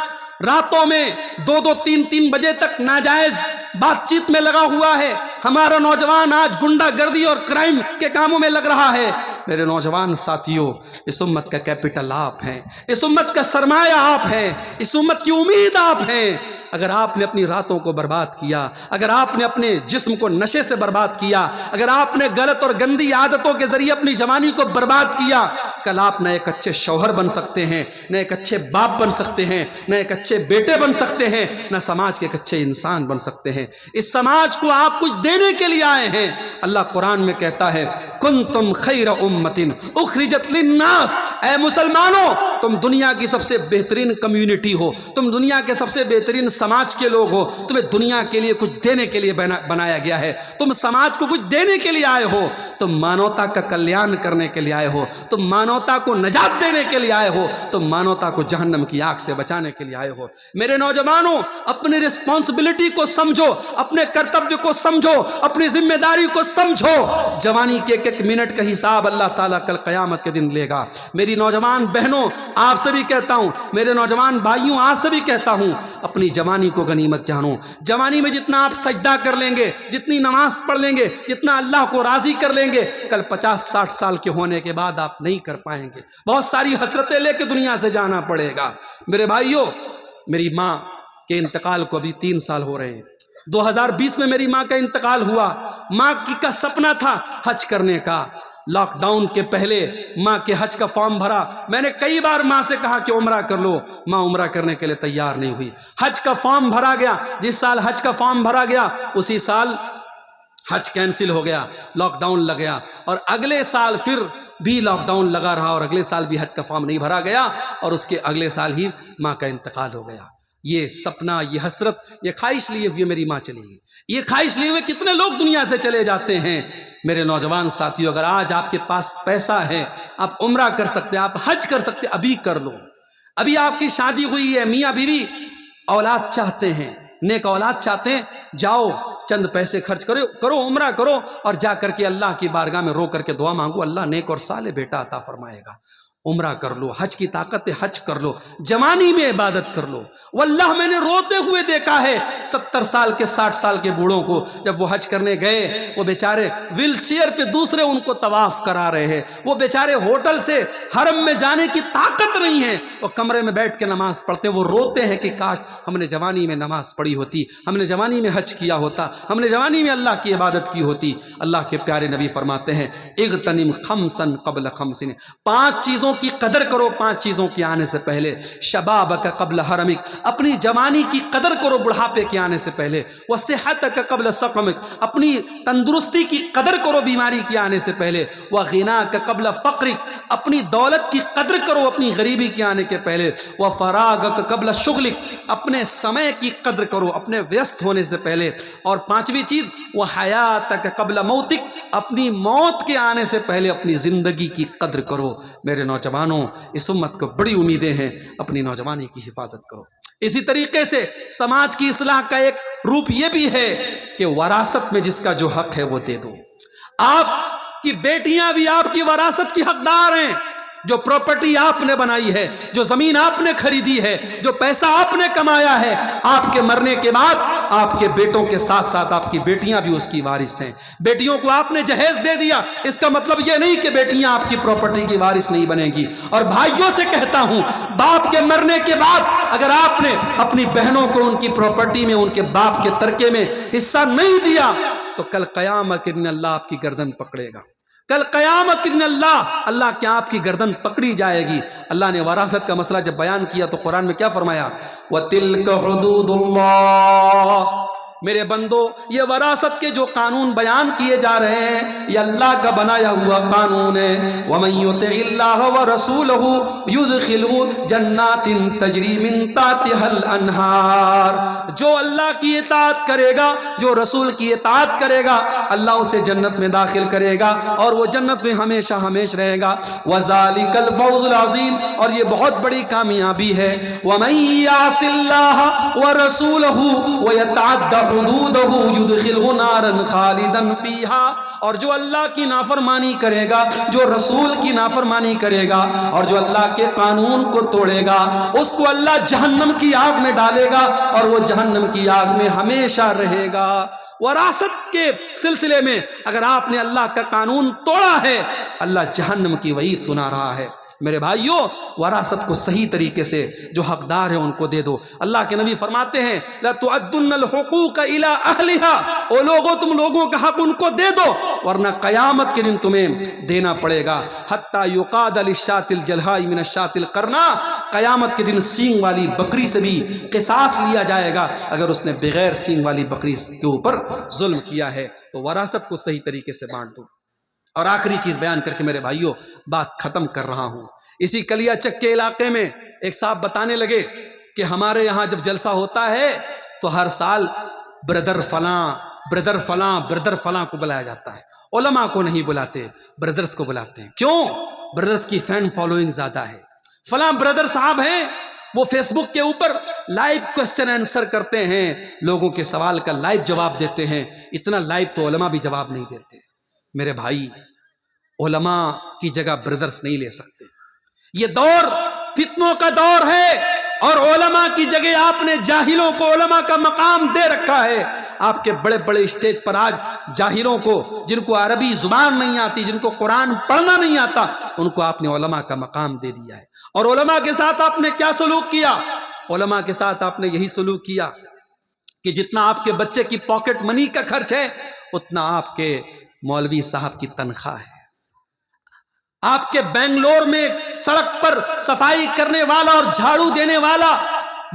راتوں میں 2-2 3-3 بجے تک ناجائز بات چیت میں لگا ہوا ہے، ہمارا نوجوان آج گنڈا گردی اور کرائم کے کاموں میں لگ رہا ہے۔ میرے نوجوان ساتھیوں، اس امت کا کیپٹل آپ ہیں، اس امت کا سرمایہ آپ ہیں، اس امت کی امید آپ ہیں۔ اگر آپ نے اپنی راتوں کو برباد کیا، اگر آپ نے اپنے جسم کو نشے سے برباد کیا، اگر آپ نے غلط اور گندی عادتوں کے ذریعے اپنی جوانی کو برباد کیا، کل آپ نہ ایک اچھے شوہر بن سکتے ہیں، نہ ایک اچھے باپ بن سکتے ہیں، نہ ایک اچھے بیٹے بن سکتے ہیں، نہ سماج کے ایک اچھے انسان بن سکتے ہیں۔ اس سماج کو آپ کچھ دینے کے لیے آئے ہیں۔ اللہ قرآن میں کہتا ہے کنتم خیر امت اخرجت للناس، اے مسلمانوں، تم دنیا کی سب سے بہترین کمیونٹی ہو، تم دنیا کے سب سے بہترین سماج کے لوگ ہو, تمہیں دنیا کے لیے کچھ دینے کے لیے بنایا گیا ہے, تم سماج کو کچھ دینے کے لیے آئے ہو, تم مانوتا کا کلیان کرنے کے لیے آئے ہو, تم مانوتا کو نجات دینے کے لیے آئے ہو, تم مانوتا کو جہنم کی آگ سے بچانے کے لیے آئے ہو. میرے نوجوانوں, اپنی رسپانسبلٹی کو سمجھو, اپنے کرتویہ کو سمجھو, اپنی ذمہ داری کو سمجھو. جوانی کے ایک ایک منٹ کا حساب اللہ تعالیٰ کل قیامت کے دن لے گا. میری نوجوان بہنوں, آپ سے بھی کہتا ہوں, میرے نوجوان بھائیوں, آپ سے بھی کہتا ہوں, اپنی جوانی کو غنیمت جانو. جوانی میں جتنا آپ سجدہ کر لیں گے, جتنی نماز پڑھ لیں گے, جتنا اللہ کو راضی کر لیں گے, کل 50-60 سال کے ہونے کے بعد آپ نہیں کر پائیں گے. بہت ساری حسرتیں لے کے دنیا سے جانا پڑے گا. میرے بھائیوں, میری ماں کے انتقال کو ابھی 3 سال ہو رہے ہیں. 2020 میں میری ماں کا انتقال ہوا. ماں کا سپنا تھا حج کرنے کا. لاک ڈاؤن کے پہلے ماں کے حج کا فارم بھرا. میں نے کئی بار ماں سے کہا کہ عمرہ کر لو, ماں عمرہ کرنے کے لیے تیار نہیں ہوئی. حج کا فارم بھرا گیا, جس سال حج کا فارم بھرا گیا اسی سال حج کینسل ہو گیا, لاک ڈاؤن لگ گیا, اور اگلے سال پھر بھی لاک ڈاؤن لگا رہا, اور اگلے سال بھی حج کا فارم نہیں بھرا گیا, اور اس کے اگلے سال ہی ماں کا انتقال ہو گیا. یہ سپنا, یہ حسرت, یہ خواہش لیے ہوئے میری ماں چلی گئی. یہ خواہش لیے ہوئے کتنے لوگ دنیا سے چلے جاتے ہیں. میرے نوجوان ساتھیوں, اگر آج آپ کے پاس پیسہ ہے, آپ عمرہ کر سکتے ہیں, آپ حج کر سکتے ہیں, ابھی کر لو. ابھی آپ کی شادی ہوئی ہے, میاں بیوی اولاد چاہتے ہیں, نیک اولاد چاہتے ہیں, جاؤ چند پیسے خرچ کرو, عمرہ کرو, اور جا کر کے اللہ کی بارگاہ میں رو کر کے دعا مانگو, اللہ نیک اور صالح بیٹا عطا فرمائے گا. عمرہ کر لو, حج کی طاقت ہے حج کر لو, جوانی میں عبادت کر لو. واللہ میں نے روتے ہوئے دیکھا ہے 70 سال کے 60 سال کے بوڑھوں کو, جب وہ حج کرنے گئے, وہ بیچارے ویل چیئر پہ دوسرے ان کو طواف کرا رہے ہیں, وہ بیچارے ہوٹل سے حرم میں جانے کی طاقت نہیں ہے, وہ کمرے میں بیٹھ کے نماز پڑھتے ہیں. وہ روتے ہیں کہ کاش ہم نے جوانی میں نماز پڑھی ہوتی, ہم نے جوانی میں حج کیا ہوتا, ہم نے جوانی میں اللہ کی عبادت کی ہوتی. اللہ کے پیارے نبی فرماتے ہیں, اغتنم خمسن قبل خمسن, 5 چیزوں کی قدر کرو 5 چیزوں کے آنے سے پہلے. شبابک قبل حرمک, اپنی جوانی کی قدر کرو بڑھاپے کے آنے سے پہلے. وصحتک قبل سقمک, اپنی تندرستی کی قدر کرو بیماری کے آنے سے پہلے. وغناک قبل فقرک, اپنی دولت کی قدر کرو اپنی غریبی کے آنے کے پہلے. وفراغک قبل شغلک, اپنے سمے کی قدر کرو اپنے ویست ہونے سے پہلے. اور 5ویں چیز, وحیاتک قبل موتک, اپنی موت کے آنے سے پہلے اپنی زندگی کی قدر کرو. میرے نوجوانوں, اس امت کو بڑی امیدیں ہیں, اپنی نوجوانی کی حفاظت کرو. اسی طریقے سے سماج کی اصلاح کا ایک روپ یہ بھی ہے کہ وراثت میں جس کا جو حق ہے وہ دے دو. آپ کی بیٹیاں بھی آپ کی وراثت کی حقدار ہیں. جو پراپرٹی آپ نے بنائی ہے, جو زمین آپ نے خریدی ہے, جو پیسہ آپ نے کمایا ہے, آپ کے مرنے کے بعد آپ کے بیٹوں کے ساتھ ساتھ آپ کی بیٹیاں بھی اس کی وارث ہیں. بیٹیوں کو آپ نے جہیز دے دیا, اس کا مطلب یہ نہیں کہ بیٹیاں آپ کی پراپرٹی کی وارث نہیں بنیں گی. اور بھائیوں سے کہتا ہوں, باپ کے مرنے کے بعد اگر آپ نے اپنی بہنوں کو ان کی پراپرٹی میں, ان کے باپ کے ترکے میں حصہ نہیں دیا, تو کل قیامت کے دن اللہ آپ کی گردن پکڑے گا. کل قیامت کے دن اللہ کیا آپ کی گردن پکڑی جائے گی. اللہ نے وراثت کا مسئلہ جب بیان کیا تو قرآن میں کیا فرمایا, وَتِلْكَ حُدُودُ اللَّهِ, میرے بندو یہ وراثت کے جو قانون بیان کیے جا رہے ہیں یہ اللہ کا بنایا ہوا قانون ہے. وَمَن يُطِعِ اللَّهَ وَرَسُولَهُ يُدْخِلْهُ جَنَّاتٍ تَجْرِي مِن تَحْتِهَا الْأَنْهَارُ, جو اللہ کی اطاعت کرے گا, جو رسول کی اطاعت کرے گا, اللہ اسے جنت میں داخل کرے گا اور وہ جنت میں ہمیشہ ہمیشہ رہے گا. وَذَلِكَ الْفَوْزُ الْعَظِيمُ, اور یہ بہت بڑی کامیابی ہے. وَمَن يَعْصِ اللَّهَ وَرَسُولَهُ وَيَتَعَدَّ حدودہ یدخلہ نارا خالدا فیہا, اور جو اللہ کی نافرمانی کرے گا, جو رسول کی نافرمانی کرے گا, اور جو اللہ کے قانون کو توڑے گا, اس کو اللہ جہنم کی آگ میں ڈالے گا اور وہ جہنم کی آگ میں ہمیشہ رہے گا. وراثت کے سلسلے میں اگر آپ نے اللہ کا قانون توڑا ہے, اللہ جہنم کی وعید سنا رہا ہے. میرے بھائیوں, وراثت کو صحیح طریقے سے جو حقدار ہیں ان کو دے دو. اللہ کے نبی فرماتے ہیں, لَتُعَدُّنَّ الْحُقُوقَ إِلَىٰ أَهْلِهَا, او لوگوں تم لوگوں کا حق ان کو دے دو ورنہ قیامت کے دن تمہیں دینا پڑے گا. حَتَّى يُقَادَ لِلشَّاةِ الْجَلْحَاءِ مِنَ الشَّاةِ الْقَرْنَاءِ, قیامت کے دن سینگ والی بکری سے بھی قصاص لیا جائے گا اگر اس نے بغیر سینگ والی بکری کے اوپر ظلم کیا ہے. تو وراثت کو صحیح طریقے سے بانٹ دو. اور آخری چیز بیان کر کے میرے بھائیوں بات ختم کر رہا ہوں. اسی کلیا چک کے علاقے میں ایک صاحب بتانے لگے کہ ہمارے یہاں جب جلسہ ہوتا ہے تو ہر سال بردر فلاں کو بلایا جاتا ہے، علماء کو نہیں بلاتے، بردرز کو بلاتے ہیں۔ کیوں؟ بردرز کی فین فالوئنگ زیادہ ہے۔ فلاں بردر صاحب ہیں، وہ فیس بک کے اوپر لائیو کوسچن آنسر کرتے ہیں، لوگوں کے سوال کا لائیو جواب دیتے ہیں۔ اتنا لائیو تو علماء بھی جواب نہیں دیتے۔ میرے بھائی، علماء کی جگہ بردرز نہیں لے سکتے۔ یہ دور فتنوں کا دور ہے، اور علماء کی جگہ آپ نے جاہلوں کو علماء کا مقام دے رکھا ہے۔ آپ کے بڑے بڑے اسٹیج پر آج جاہلوں کو، جن کو عربی زبان نہیں آتی، جن کو قرآن پڑھنا نہیں آتا، ان کو آپ نے علماء کا مقام دے دیا ہے۔ اور علماء کے ساتھ آپ نے کیا سلوک کیا؟ علماء کے ساتھ آپ نے یہی سلوک کیا کہ جتنا آپ کے بچے کی پاکٹ منی کا خرچ ہے، اتنا آپ کے مولوی صاحب کی تنخواہ ہے۔ آپ کے بنگلور میں سڑک پر صفائی کرنے والا اور جھاڑو دینے والا،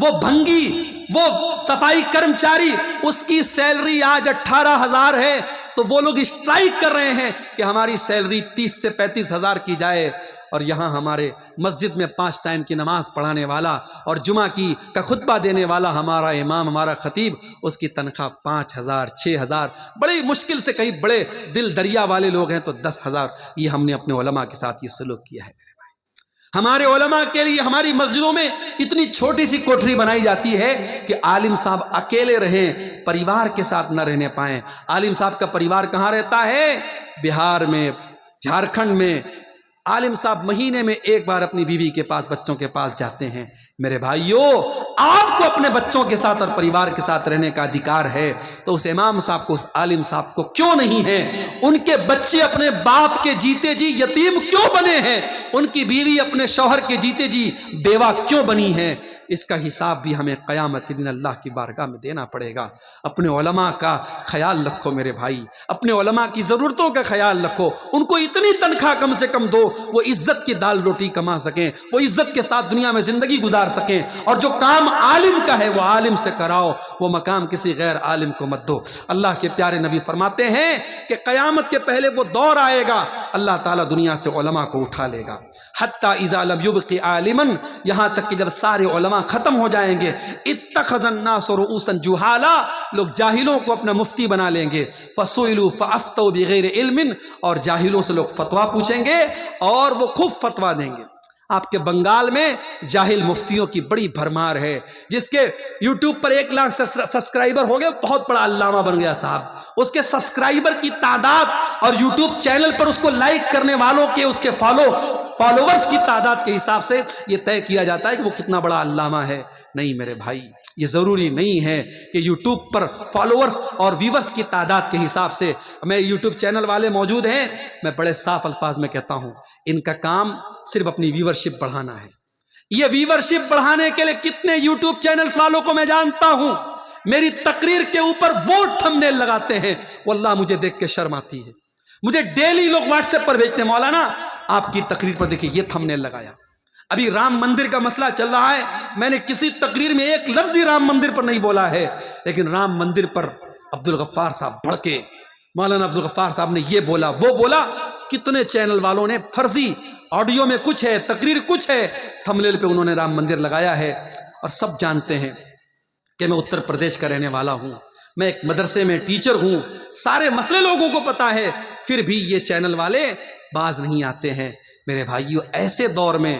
وہ بھنگی، وہ صفائی کرمچاری، اس کی سیلری آج 18,000 ہے، تو وہ لوگ اسٹرائک کر رہے ہیں کہ ہماری سیلری 30 سے 35,000 کی جائے۔ اور یہاں ہمارے مسجد میں 5 ٹائم کی نماز پڑھانے والا اور جمعہ کا خطبہ دینے والا ہمارا امام، ہمارا خطیب، اس کی تنخواہ 5,000 6,000، بڑی مشکل سے، کئی بڑے دل دریا والے لوگ ہیں تو 10,000۔ یہ ہم نے اپنے علماء کے ساتھ یہ سلوک کیا ہے۔ ہمارے علماء کے لیے ہماری مسجدوں میں اتنی چھوٹی سی کوٹری بنائی جاتی ہے کہ عالم صاحب اکیلے رہیں، پریوار کے ساتھ نہ رہنے پائیں۔ عالم صاحب کا پریوار کہاں رہتا ہے؟ بہار میں، جھارکھنڈ میں۔ عالم صاحب مہینے میں ایک بار اپنی بیوی کے پاس، بچوں کے پاس جاتے ہیں۔ میرے بھائیوں، آپ کو اپنے بچوں کے ساتھ اور پریوار کے ساتھ رہنے کا ادھیکار ہے، تو اس امام صاحب کو، اس عالم صاحب کو کیوں نہیں ہے؟ ان کے بچے اپنے باپ کے جیتے جی یتیم کیوں بنے ہیں؟ ان کی بیوی اپنے شوہر کے جیتے جی بیوہ کیوں بنی ہے؟ اس کا حساب بھی ہمیں قیامت کے دن اللہ کی بارگاہ میں دینا پڑے گا۔ اپنے علماء کا خیال رکھو میرے بھائی، اپنے علماء کی ضرورتوں کا خیال رکھو۔ ان کو اتنی تنخواہ کم سے کم دو، وہ عزت کی دال روٹی کما سکیں، وہ عزت کے ساتھ دنیا میں زندگی گزار سکیں۔ اور جو کام عالم کا ہے وہ عالم سے کراؤ، وہ مقام کسی غیر عالم کو مت دو۔ اللہ کے پیارے نبی فرماتے ہیں کہ قیامت کے پہلے وہ دور آئے گا، اللہ تعالیٰ دنیا سے علماء کو اٹھا لے گا۔ حتیٰ اذا لم یبق عالما، یہاں تک کہ جب سارے علماء ختم ہو جائیں گے، اتخذ الناس رؤوسا جہالا، لوگ جاہلوں کو اپنا مفتی بنا لیں گے، فسئلوا فافتوا بغیر علم، اور جاہلوں سے لوگ فتویٰ پوچھیں گے اور وہ خوب فتویٰ دیں گے۔ آپ کے بنگال میں جاہل مفتیوں کی بڑی بھرمار ہے، جس کے یوٹیوب پر 1 لاکھ سبسکرائبر ہو گئے، بہت بڑا علامہ بن گیا صاحب۔ اس کے سبسکرائبر کی تعداد اور یوٹیوب چینل پر اس کو لائک کرنے والوں کے، اس کے فالوورز کی تعداد کے حساب سے یہ طے کیا جاتا ہے کہ وہ کتنا بڑا علامہ ہے۔ نہیں میرے بھائی، یہ ضروری نہیں ہے کہ یوٹیوب پر فالوورز اور ویورز کی تعداد کے حساب سے۔ میں یوٹیوب چینل والے موجود ہیں، میں بڑے صاف الفاظ میں کہتا ہوں، ان کا کام صرف اپنی ویورشپ بڑھانا ہے۔ یہ ویورشپ بڑھانے کے لیے کتنے یوٹیوب چینلز والوں کو میں جانتا ہوں، میری تقریر کے اوپر وہ تھمبنیل لگاتے ہیں، واللہ مجھے دیکھ کے شرم آتی ہے۔ مجھے ڈیلی لوگ واٹس ایپ پر بھیجتے ہیں، مولانا آپ کی تقریر پر دیکھیں یہ تھمبنیل لگایا۔ ابھی رام مندر کا مسئلہ چل رہا ہے، میں نے کسی تقریر میں ایک لفظ ہی رام مندر پر نہیں بولا ہے، لیکن رام مندر پر عبدالغفار صاحب بھڑکے، مولانا عبدالغفار صاحب نے یہ بولا وہ بولا۔ کتنے چینل والوں نے فرضی آڈیو میں کچھ ہے، تقریر کچھ ہے، تھمبنیل پہ انہوں نے رام مندر لگایا ہے۔ اور سب جانتے ہیں کہ میں اتر پردیش کا رہنے والا ہوں، میں ایک مدرسے میں ٹیچر ہوں، سارے مسئلے لوگوں کو پتا ہے، پھر بھی یہ چینل والے باز نہیں آتے ہیں۔ میرے بھائیو، ایسے دور میں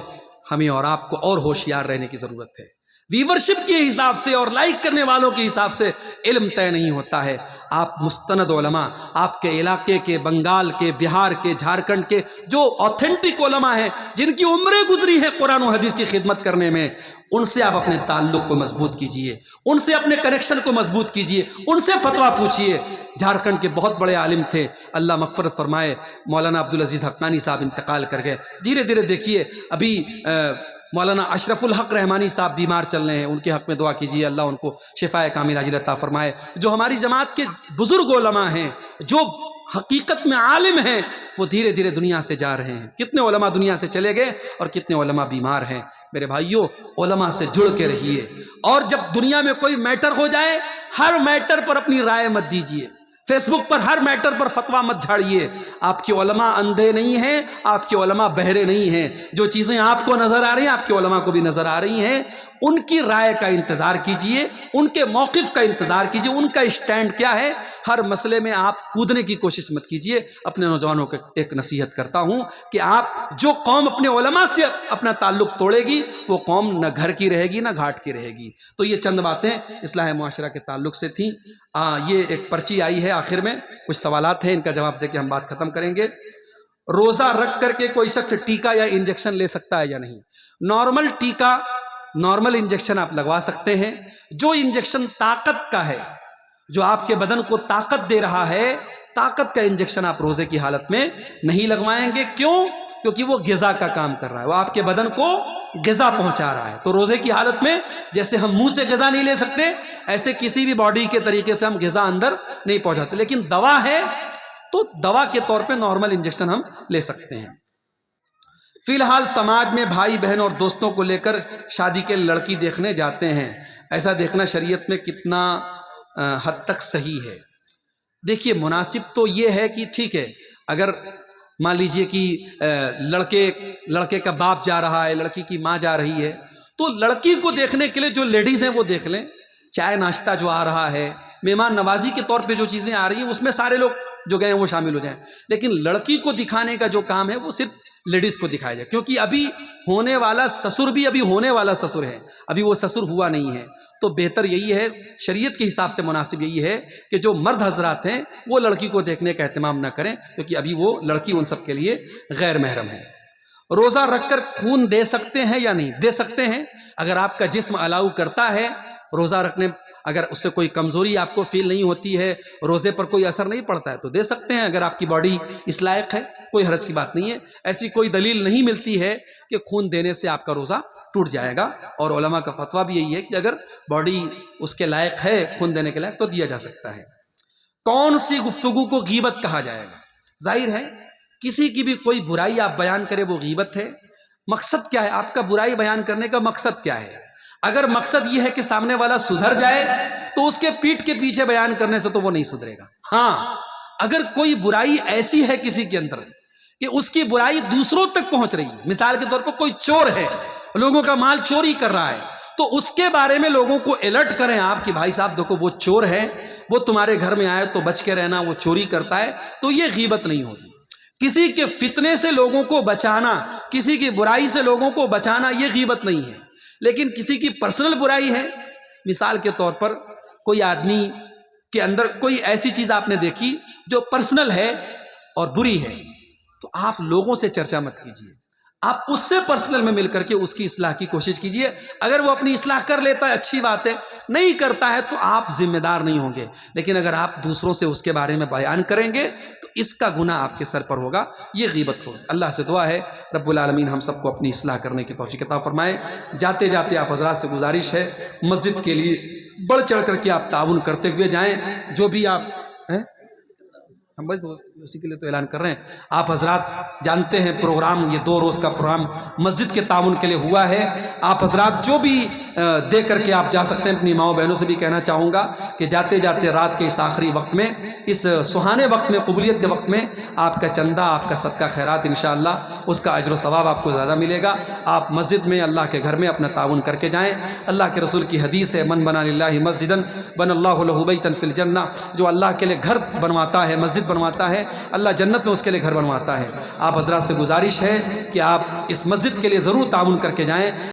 ہمیں اور آپ کو اور ہوشیار رہنے کی ضرورت ہے۔ ویورشپ کے حساب سے اور لائک کرنے والوں کے حساب سے علم طے نہیں ہوتا ہے۔ آپ مستند علماء، آپ کے علاقے کے، بنگال کے، بہار کے، جھارکھنڈ کے جو آتھینٹک علماء ہیں، جن کی عمریں گزری ہیں قرآن و حدیث کی خدمت کرنے میں، ان سے آپ اپنے تعلق کو مضبوط کیجئے، ان سے اپنے کنیکشن کو مضبوط کیجئے، ان سے فتویٰ پوچھئے۔ جھارکھنڈ کے بہت بڑے عالم تھے، اللہ مغفرت فرمائے، مولانا عبدالعزیز حقانی صاحب انتقال کر گئے۔ دھیرے دھیرے دیکھیے، ابھی مولانا اشرف الحق رحمانی صاحب بیمار چل رہے ہیں، ان کے حق میں دعا کیجیے، اللہ ان کو شفائے کاملہ عاجلہ عطا فرمائے۔ جو ہماری جماعت کے بزرگ علماء ہیں، جو حقیقت میں عالم ہیں، وہ دھیرے دھیرے دنیا سے جا رہے ہیں۔ کتنے علماء دنیا سے چلے گئے اور کتنے علماء بیمار ہیں۔ میرے بھائیوں، علماء سے جڑ کے رہیے، اور جب دنیا میں کوئی میٹر ہو جائے، ہر میٹر پر اپنی رائے مت دیجیے۔ فیس بک پر ہر میٹر پر فتویٰ مت جھاڑیے. آپ کے علماء اندھے نہیں ہیں, آپ کے علماء بہرے نہیں ہیں. جو چیزیں آپ کو نظر آ رہی ہیں آپ کے علماء کو بھی نظر آ رہی ہیں. ان کی رائے کا انتظار کیجئے, ان کے موقف کا انتظار کیجئے, ان کا اسٹینڈ کیا ہے. ہر مسئلے میں آپ کودنے کی کوشش مت کیجئے. اپنے نوجوانوں کو ایک نصیحت کرتا ہوں کہ آپ جو قوم اپنے علماء سے اپنا تعلق توڑے گی وہ قوم نہ گھر کی رہے گی نہ گھاٹ کی رہے گی. تو یہ چند باتیں اصلاح معاشرہ کے تعلق سے تھیں. یہ ایک پرچی آئی ہے, آخر میں کچھ سوالات ہیں, ان کا جواب دے کے ہم بات ختم کریں گے. روزہ رکھ کر کے کوئی شخص ٹیکا یا انجیکشن لے سکتا ہے یا نہیں؟ نارمل ٹیکا, نارمل انجیکشن آپ لگوا سکتے ہیں. جو انجیکشن طاقت کا ہے, جو آپ کے بدن کو طاقت دے رہا ہے, طاقت کا انجیکشن آپ روزے کی حالت میں نہیں لگوائیں گے. کیوں؟ کیونکہ وہ غذا کا کام کر رہا ہے, وہ آپ کے بدن کو غذا پہنچا رہا ہے. تو روزے کی حالت میں جیسے ہم منہ سے غذا نہیں لے سکتے, ایسے کسی بھی باڈی کے طریقے سے ہم غذا اندر نہیں پہنچاتے. لیکن دوا ہے تو دوا کے طور پہ نارمل انجیکشن ہم لے سکتے ہیں. فی الحال سماج میں بھائی بہن اور دوستوں کو لے کر شادی کے لڑکی دیکھنے جاتے ہیں. ایسا دیکھنا شریعت میں کتنا حد تک صحیح ہے؟ دیکھیے, مناسب تو یہ ہے کہ ٹھیک ہے, اگر مان لیجئے کہ لڑکے کا باپ جا رہا ہے, لڑکی کی ماں جا رہی ہے, تو لڑکی کو دیکھنے کے لیے جو لیڈیز ہیں وہ دیکھ لیں. چائے ناشتہ جو آ رہا ہے, مہمان نوازی کے طور پہ جو چیزیں آ رہی ہیں, اس میں سارے لوگ جو گئے ہیں وہ شامل ہو جائیں. لیکن لڑکی کو دکھانے کا جو کام ہے وہ صرف لیڈیز کو دکھایا جائے, کیونکہ ابھی ہونے والا سسر بھی ابھی ہونے والا سسر ہے, ابھی وہ سسر ہوا نہیں ہے. تو بہتر یہی ہے, شریعت کے حساب سے مناسب یہی ہے کہ جو مرد حضرات ہیں وہ لڑکی کو دیکھنے کا اہتمام نہ کریں, کیونکہ ابھی وہ لڑکی ان سب کے لیے غیر محرم ہے. روزہ رکھ کر خون دے سکتے ہیں یا نہیں؟ دے سکتے ہیں. اگر آپ کا جسم الاؤ کرتا ہے روزہ رکھنے, اگر اس سے کوئی کمزوری آپ کو فیل نہیں ہوتی ہے, روزے پر کوئی اثر نہیں پڑتا ہے, تو دے سکتے ہیں. اگر آپ کی باڈی اس لائق ہے, کوئی حرج کی بات نہیں ہے. ایسی کوئی دلیل نہیں ملتی ہے کہ خون دینے سے آپ کا روزہ ٹوٹ جائے گا, اور علماء کا فتویٰ بھی یہی ہے کہ اگر باڈی اس کے لائق ہے, خون دینے کے لائق, تو دیا جا سکتا ہے. کون سی گفتگو کو غیبت کہا جائے گا؟ ظاہر ہے کسی کی بھی کوئی برائی آپ بیان کریں وہ غیبت ہے. مقصد کیا ہے آپ کا برائی بیان کرنے کا؟ مقصد کیا ہے؟ اگر مقصد یہ ہے کہ سامنے والا سدھر جائے تو اس کے پیٹھ کے پیچھے بیان کرنے سے تو وہ نہیں سدھرے گا. ہاں, اگر کوئی برائی ایسی ہے کسی کے اندر کہ اس کی برائی دوسروں تک پہنچ رہی ہے, مثال کے طور پر کوئی چور ہے, لوگوں کا مال چوری کر رہا ہے, تو اس کے بارے میں لوگوں کو الرٹ کریں آپ کہ بھائی صاحب دیکھو وہ چور ہے, وہ تمہارے گھر میں آئے تو بچ کے رہنا, وہ چوری کرتا ہے. تو یہ غیبت نہیں ہوگی. کسی کے فتنے سے لوگوں کو بچانا, کسی کی برائی سے لوگوں کو بچانا, یہ غیبت نہیں ہے. لیکن کسی کی پرسنل برائی ہے, مثال کے طور پر کوئی آدمی کے اندر کوئی ایسی چیز آپ نے دیکھی جو پرسنل ہے اور بری ہے, تو آپ لوگوں سے چرچا مت کیجیے, آپ اس سے پرسنل میں مل کر کے اس کی اصلاح کی کوشش کیجیے. اگر وہ اپنی اصلاح کر لیتا ہے اچھی بات ہے, نہیں کرتا ہے تو آپ ذمہ دار نہیں ہوں گے. لیکن اگر آپ دوسروں سے اس کے بارے میں بیان کریں گے تو اس کا گناہ آپ کے سر پر ہوگا, یہ غیبت ہوگی. اللہ سے دعا ہے رب العالمین ہم سب کو اپنی اصلاح کرنے کی توفیق عطا فرمائے. جاتے جاتے آپ حضرات سے گزارش ہے, مسجد کے لیے بڑھ چڑھ کر کے آپ تعاون کرتے ہوئے جائیں. جو بھی آپ ہم بس اسی کے لیے تو اعلان کر رہے ہیں. آپ حضرات جانتے ہیں پروگرام, یہ 2 روز کا پروگرام مسجد کے تعاون کے لیے ہوا ہے. آپ حضرات جو بھی دے کر کے آپ جا سکتے ہیں. اپنی ماؤں بہنوں سے بھی کہنا چاہوں گا کہ جاتے جاتے رات کے اس آخری وقت میں, اس سہانے وقت میں, قبولیت کے وقت میں آپ کا چندہ, آپ کا صدقہ خیرات انشاءاللہ اس کا اجر و ثواب آپ کو زیادہ ملے گا. آپ مسجد میں, اللہ کے گھر میں اپنا تعاون کر کے جائیں. اللہ کے رسول کی حدیث ہے, من بنا للہ مسجدا بن اللہ لہ بیتا فی الجنہ, جو اللہ کے لیے گھر بنواتا ہے, مسجد بنواتا ہے, اللہ جنت میں اس کے لیے گھر بنواتا ہے. آپ حضرات سے گزارش ہے کہ آپ اس مسجد کے لیے ضرور تعاون کر کے جائیں.